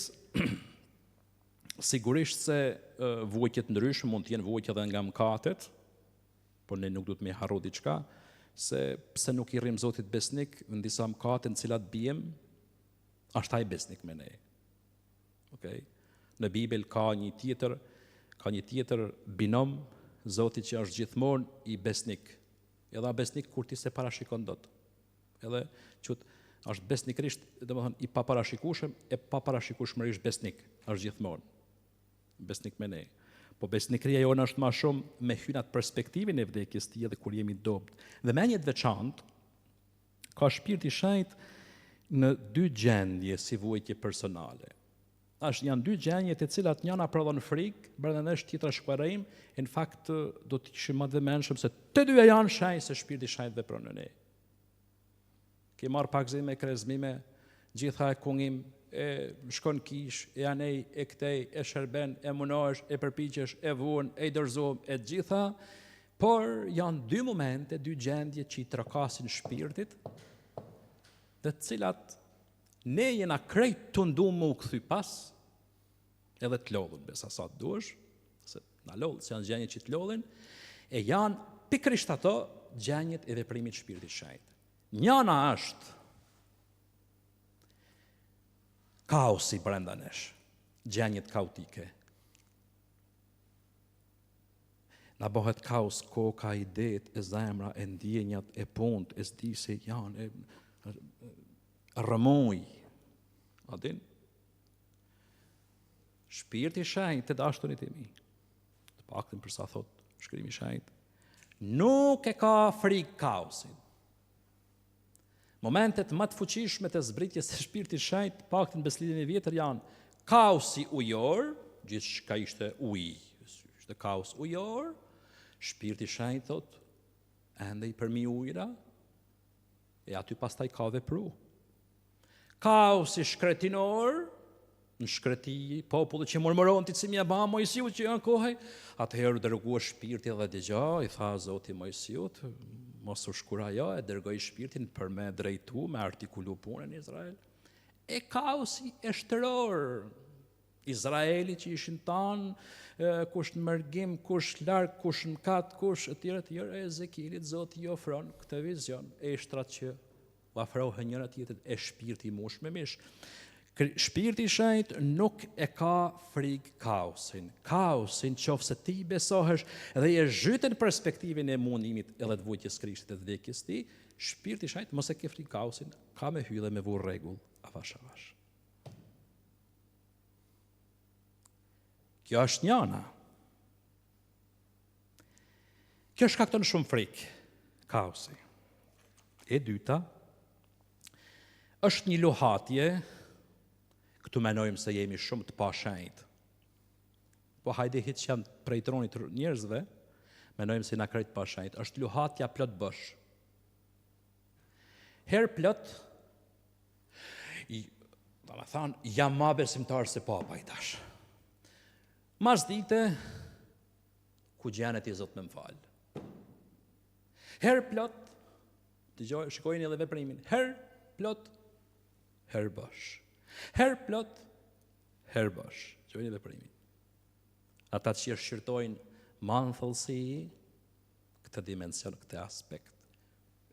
sigurisht se vuajtjet ndryshme mund të jenë vuajtje edhe nga mëkatet, por ne nuk duhet me harru diçka, se pse nuk i rrim Zotit besnik në disa mëkate në cilat bijem, është ai besnik me ne. Okay? Në Bibël ka një tjetër binom Zotit që është gjithmonë i besnik. Edhe besnik kur ti se parashikon dot. Edhe qut është besnikrisht, domethënë i paparashikueshëm e paparashikueshmërisht besnik, është gjithmonë besnik me ne. Po besnikëria jonë është më shumë me hynat perspektivin e vdekjes tij edhe kur jemi dopt. Dhe me një të veçantë ka Shpirti i Shenjtë në dy gjendje si vuajtje personale. Janë dy gjendje të cilat njëna prodhon frikë, brenda nesh tjetra shkuarrim, në fakt do të kishim më të mençëm se të dyja janë shenjë se Shpirti i Shenjtë vepron në ne. Ke marr pagëzime, krezmime, gjitha e kungim, e shkon kish, e anej, e këtej, e shërben, e munohesh, e përpiqesh, e vuan, e i dorëzom, e gjitha, por janë dy momente, dy gjendje që i trokasin shpirtit, dhe të cilat ne jena krejt të ndu më u këthy pas, edhe të lodhën, besa sa të duesh, se na lodhën, se janë gjendje që të lodhën, e janë pikrisht ato gjendjet e veprimit Shpirtit Shenjtë. Njëna është kaosi brenda nesh, gjendjet kaotike. Na bëhet kaos koka, idetë, e zemra, e ndjenjat, e punët, e s'di se janë, rëmuj. A din? Shpirti i Shenjtë të dashturit e mi, të paktën përsa thot Shkrimi i Shenjtë, nuk e ka frikë kaosin. Momentet më të fuqishme të zbritjes së Shpirtit të Shenjtë, paktën beslidhjen e vjetër janë kaosi ujor, gjithçka ishte ujë, ishte kaos ujor, Shpirti i Shenjtë thot, ende i përmi ujra, e aty pastaj ka vepru. Kaosi shkretinor, në shkreti, populli që murmuron ti si mja ba Mojsiut që janë kohë, atëherë dërgua Shpirti dhe dëgja, i tha Zoti Mojsiut, mos u shkura jo, e dërgoi Shpirtin për me drejtu, me artikulu punën në Izrael. E kaosi e shtëror, Izraeli që ishin tanë, kush në mërgim, kush larg, kush në kat, kush e tjera, Ezekielit Zoti i ofron këtë vizion, e shtrat që u afrohen njëra tjetrit, e shpirti i mush me mish. Shpirti i Shenjtë nuk e ka frikë kaosin. Kaosin qofse ti besohesh dhe je zhytën perspektivin e mundimit edhe të vujtjes Krishtit e të vdekjes ti, Shpirti i Shenjtë mos e ke frikë kaosin, ka me hy dhe me vu rregull avash avash. Kjo është njëna. Kjo shkakton shumë frikë, kaosi. E dyta, është një luhatje, këtu menojmë se jemi shumë të pashenjtë. Po hajde hiç që janë prej tronit njerëzve, menojmë se na krejt pashenjtë. Është luhatja plot bësh. Herë plot, do të thonë, jam më besimtar se papa i tash. Mas dite, ku gjenet i Zot me më falë. Herë plot, shikojnë edhe veprimin, herë plot, herë bësh. Herë plot, herë bësh. Shikojnë veprimin. Ata që shqyrtojnë ma në thellësi këtë dimension, këtë aspekt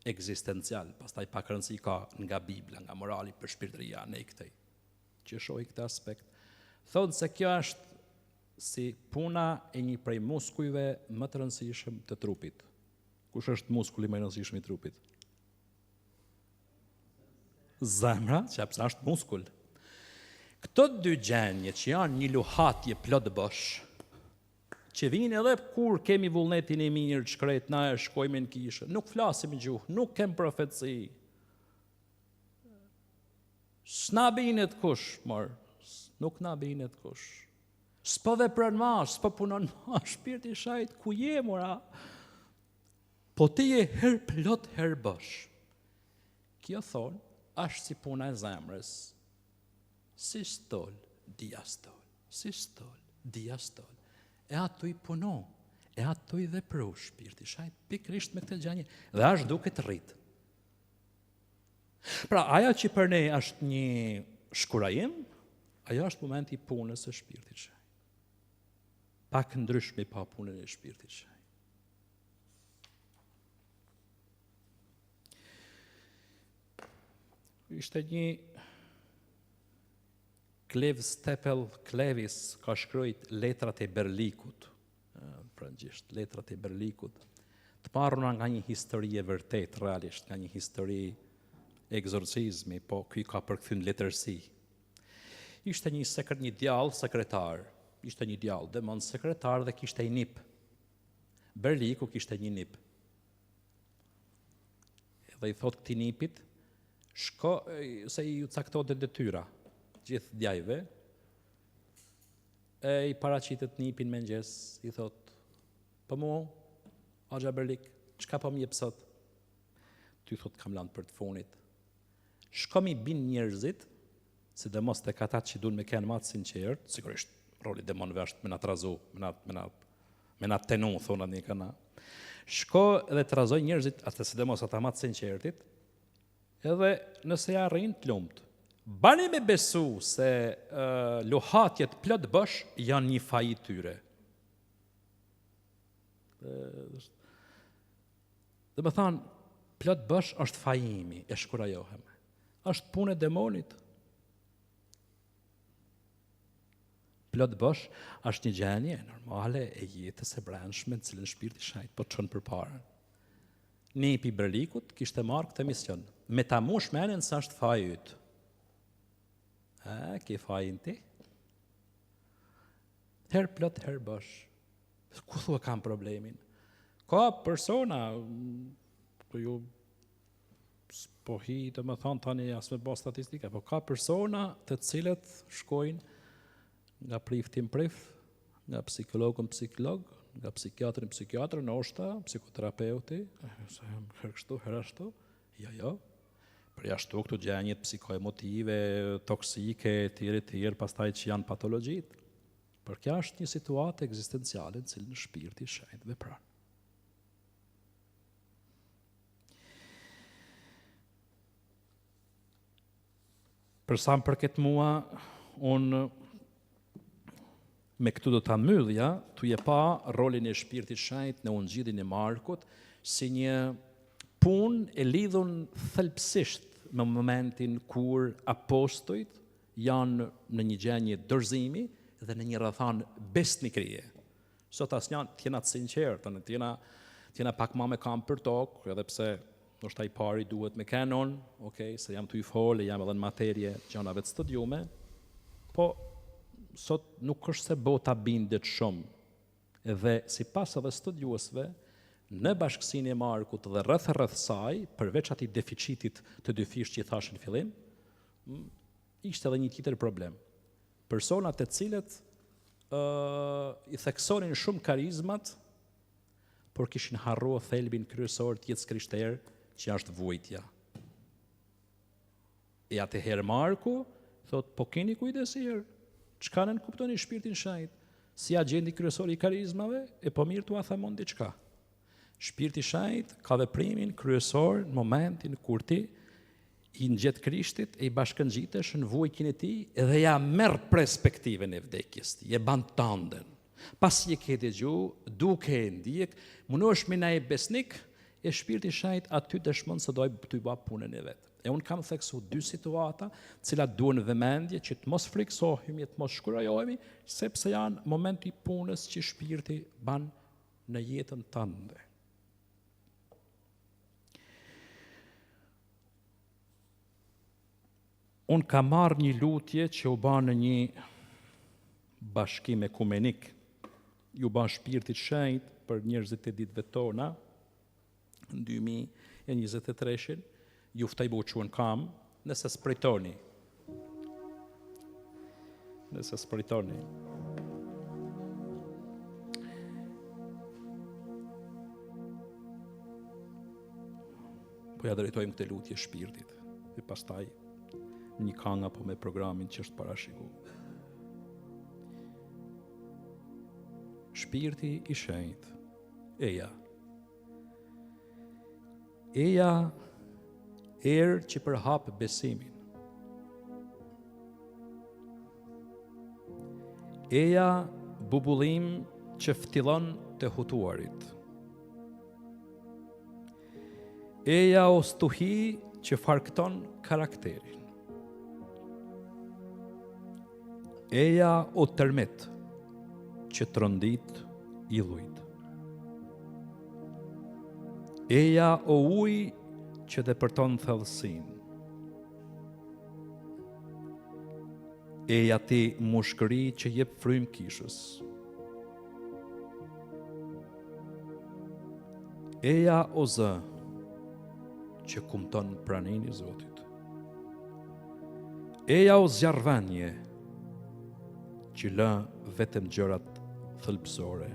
ekzistencial, pastaj pak rëndësi ka nga Bibla, nga morali për shpirtëria, ne këtej, që shohi këtë aspekt. Thonë se kjo është si puna e një prej muskujve më të rëndësishëm të trupit. Kush është muskulli më i rëndësishëm i trupit? Zemra, që është muskull. Këto dy gjendje që janë një luhatje plot bësh, që vinë edhe kur kemi vullnetin e mirë, shkret na e shkojmë në kishë, nuk flasim gjuhë, nuk kem profeci. S'na binet kush, nuk na binet kush. S'po vepron ma, s'po punon ma, Shpirti i Shenjtë ku je mora? Po ti je herë plot herë bësh. Kjo thonë, është si puna e zemrës. Sistol, diastol, sistol, diastol. E ato i puno, e ato i vepru Shpirti i Shenjtë pikërisht me këtë gjendje, dhe është duke të rritë. Pra, aja që për ne është një shkurajim, aja është momenti i punës së shpirtit shenjtë. Pak ndryshme pa punën e shpirtit shenjtë. Ishte një Clive Stapel Clevis ka shkruajt Letrat e Berlikut, frëngjisht, Letrat e Berlikut, të marruna nga një histori e vërtet, realisht, nga një histori egzorcizmi, po ky ka përkthyer në letërsi. Ishte një djalë sekretar, ishte një djalë demon sekretar dhe kishte një nip. Berliku kishte një nip. Dhe i thot këtij nipit, shko, se i caktonte detyra gjithë djajve, e i paraqitet nipin mëngjes, i thot, po mu, Axha Berlik, çka po më jep sot? Ty thot, kam lënë për të funit. Shko mi bin njerëzit, sidomos tek ata që duan me kenë më të sinqert, sigurisht roli demonëve është me na trazu, me na tenu, thonë një kana. Shko edhe trazoj njerëzit, atë sidomos ata më të sinqertit, edhe nëse ja arrin të lumt. Bani me besu se luhatjet plot bësh janë një faji tyre. Dhe me thanë, plot bësh është fajimi, e shkurajohem. Është punë e demonit. Plot bësh është një gjendje normale e jetës së brendshme në cilën shpirti i shenjtë po çon përpara. Nipi i Berlikut kishte marrë këtë mision, me ta mush mendjen se është faji yt. Ke fajin ti? Her plot, her bësh. Ku thua kam problemin? Ka persona, ku ju po hi të më thonë tani as me bë statistika, po ka persona të cilët shkojnë nga priftin prif, nga psikologun psikolog, nga psikiatrin psikiatr, ndoshta psikoterapeuti, herë kështu, herë ashtu. Jo. Për jashtu këtu gjendjet psikoemotive, toksike, tjerë, pastaj që janë patologjit. Për kjo është një situatë ekzistenciale në cilën shpirti i shenjtë vepron. Për sa më përket mua, unë me këtu do ta mbyllja, tu je pa rolin e shpirtit shenjtë në ungjillin e Markut si një punë e lidhur thelbësisht në momentin kur apostujt janë në një gjendje dorëzimi dhe në një rrethan besnikërie. Sot asnjë t'jena të sinqertë, t'jena pak më me kam për tokë, edhe pse ndoshta i pari duhet me kanon, se jam tu i folë, jam edhe në materje gjanave të studiume, po sot nuk është se bota bindet shumë, edhe sipas edhe studiuesve, në bashkësinë e Markut dhe rreth saj, përveç atij deficitit të dy fish që i thash në fillim, ishte edhe një tjetër problem. Persona të cilët i theksonin shumë karizmat, por kishin harruar thelbin kryesor të jetës krishtere, që është vujtja. E atëherë Marku thot, po keni kujdesir, çka nën kuptoni shpirtin shenjtë, si agjendi kryesor i karizmave, e po mirë tua thamon diçka. Shpirti i shenjtë ka veprimin kryesor në momentin kur ti i ngjet Krishtit e i bashkëngjitesh në vujtjen e tij dhe ja merr perspektivën e vdekjes tij, e ban tanden. Pasi e ke dëgju, duke e ndjek, mundohesh me na e besnik, e shpirti i shenjtë aty dëshmon se do të bëj punën e vet. E un kam theksu dy situata, të cilat duhen vëmendje që të mos friksohemi, të mos shkurajohemi, sepse janë momenti i punës që shpirti ban në jetën tënde. Unë kam marrë një lutje që u ba në një bashkim ekumenik, ju ba shpirtit shenjtë për njerëzit e ditëve tona, në 2023, ju ftaj buqun kam, nëse spritoni. Po ja drejtojmë këtë lutje shpirtit, dhe pastaj një këngë apo me programin që është parashikuar. Shpirti i shenjtë, eja erë që përhap besimin. Eja bubullim që ftillon të hutuarit. Eja o stuhi që farkton karakterin. Eja o tërmet që trondit illujt. Eja o ujë që depërton thellësin. Eja ti mushkëri që jep frymë kishës. Eja o zë që kumton praninë e Zotit. Eja o zjarrvanje që lë vetëm gjërat thelbësore.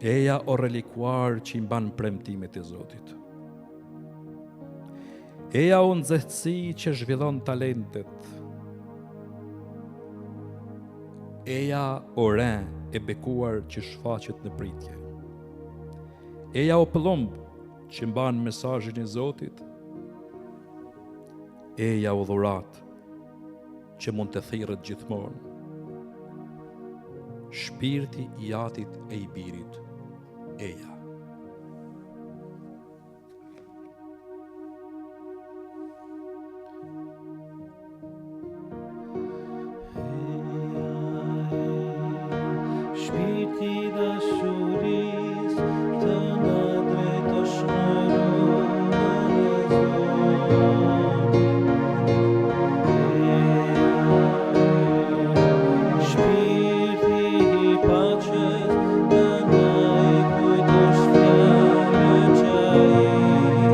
Eja o relikuar që i mban premtimet e Zotit. Eja o nxehtësi që zhvillon talentet. Eja o re e bekuar që shfaqet në pritje. Eja o pëllumb që mban mesazhin e Zotit. Eja o dhurat që mund të thirret gjithmonë. Shpirti i Atit e i Birit. Eja. Shpirti dashuris të na drejtosh në rrugën e Zotit. Shpirti i paqes të na i kujtosh fjalën që ai i tha.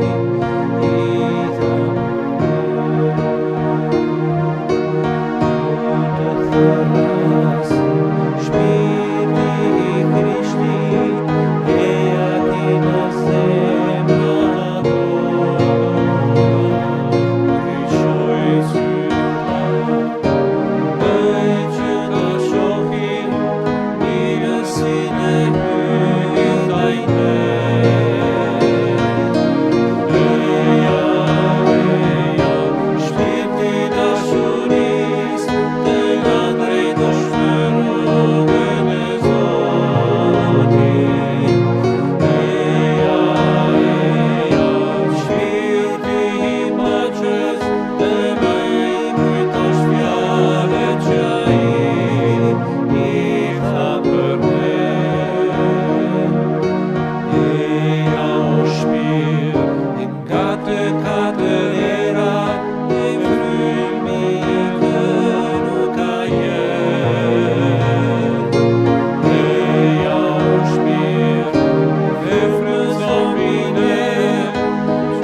Të thërras Shpirti i Krishtit, eja ti në zemra tonë. Rishoj sytë, bëj që ta shohim mirësinë e hyjtaj ne. Eja, Shpirti i dashurisë, të na drejtosh në rrugën e Zotit. Eja, Shpirti i paqes, të na i kujtosh fjalët që ai i tha për ne. Eja o shpirt, nga të katër erat, e frymi kë nuk ka jetë. Eja o shpirt, e frymëzon mine,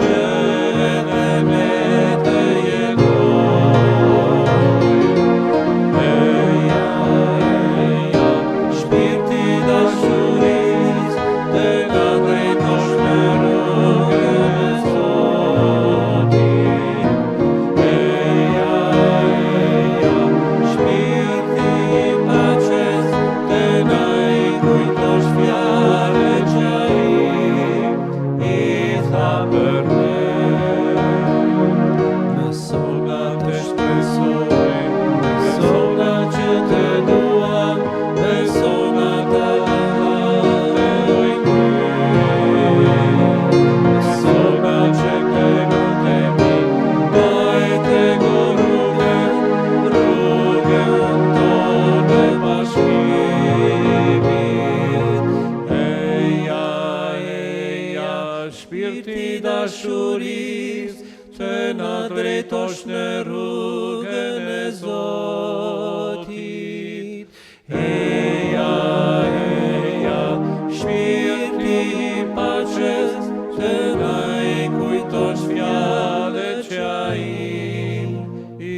që edhe ne të jetojmë. Eja, Shpirti i dashurisë, të na drejtosh në rrugën e Zotit. Eja, Shpirti i paqes, të na i kujtosh fjalët që ai i tha për ne. Beso nga të shpresoj, beso nga që të duam, beso nga të lëndoj beso nga që të lutemi, bajte go rrugën tonë e bashkimit. Eja, Shpirti i dashurisë, të na drejtosh në rrugën e Zotit. Eja, Shpirti i paqes, të na i kujtosh fjalët që ai i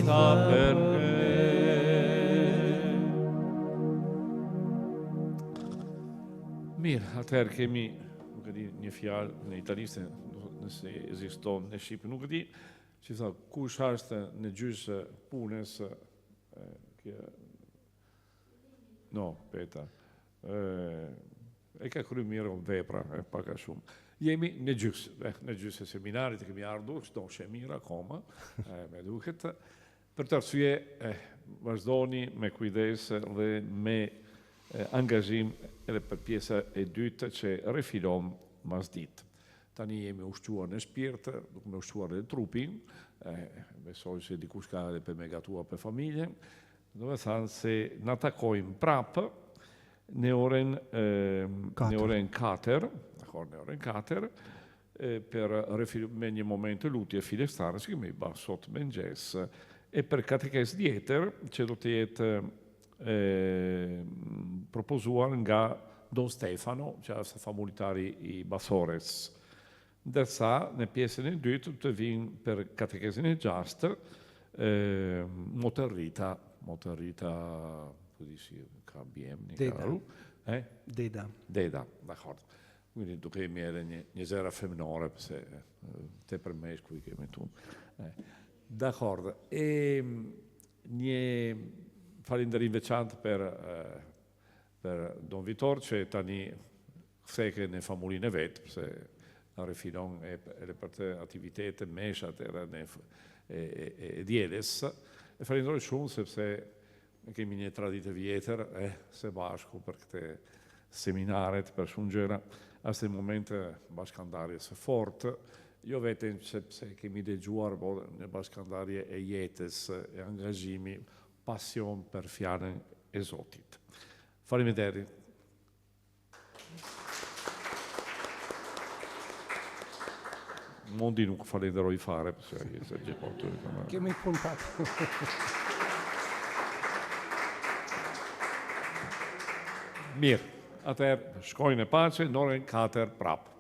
tha për ne. Mirë, atëherë kemi, nuk e di, një fjalë në italisht, nëse ekziston në shqip, nuk e di, që tha kush është në gjysë punës no, peta. E ka kryer mirë vepra, pak a shumë. Jemi në gjysë e seminarit e kemi ardhur, çdo që e mirë akoma, me duket. Për të arsye, vazhdoni me kujdes dhe me angazhim edhe për pjesa e dytë që rifilom mas ditë. Tani jemi ushquar në shpirt, duke me ushquar edhe trupin, besoj se dikush ka edhe për me gatua për familjen, do me thanë se në takojmë prapë në oren 4, per me një moment të lutje filestare që kemi ba sot me mëngjes, e për katekes djetër që do të jetë propozuar nga Don Stefano, që është famulitari i Basores. Ndërsa në pjesën e dytë të vinë për katekesin e gjastë Moter Rita, ka bjem një karu. Deda, dakord. Quindi duke kemi edhe një zera femnore, pëse te për me ku i kemi tu. Dakord. E një falenderim veçantë për Don Vitor, që tani theke në famulin e vetë, pëse rifilon edhe për të aktivitete meshat e djeles. E falenderoj shumë, sepse kemi një traditë vjetër, se bashku për këte seminaret, për shumë gjëra, asë në momente bashkandarje së fortë, jo vetëm sepse kemi dëgjuar në bashkandarje e jetës, e angazhimi, pasion për fjalën e Zotit. Faleminderit. Mondi nuk falenderoj fare, përse se gjithmonë të... Kemi punë pak. Mirë, atëherë shkojnë e pace, në orën 4 prapë.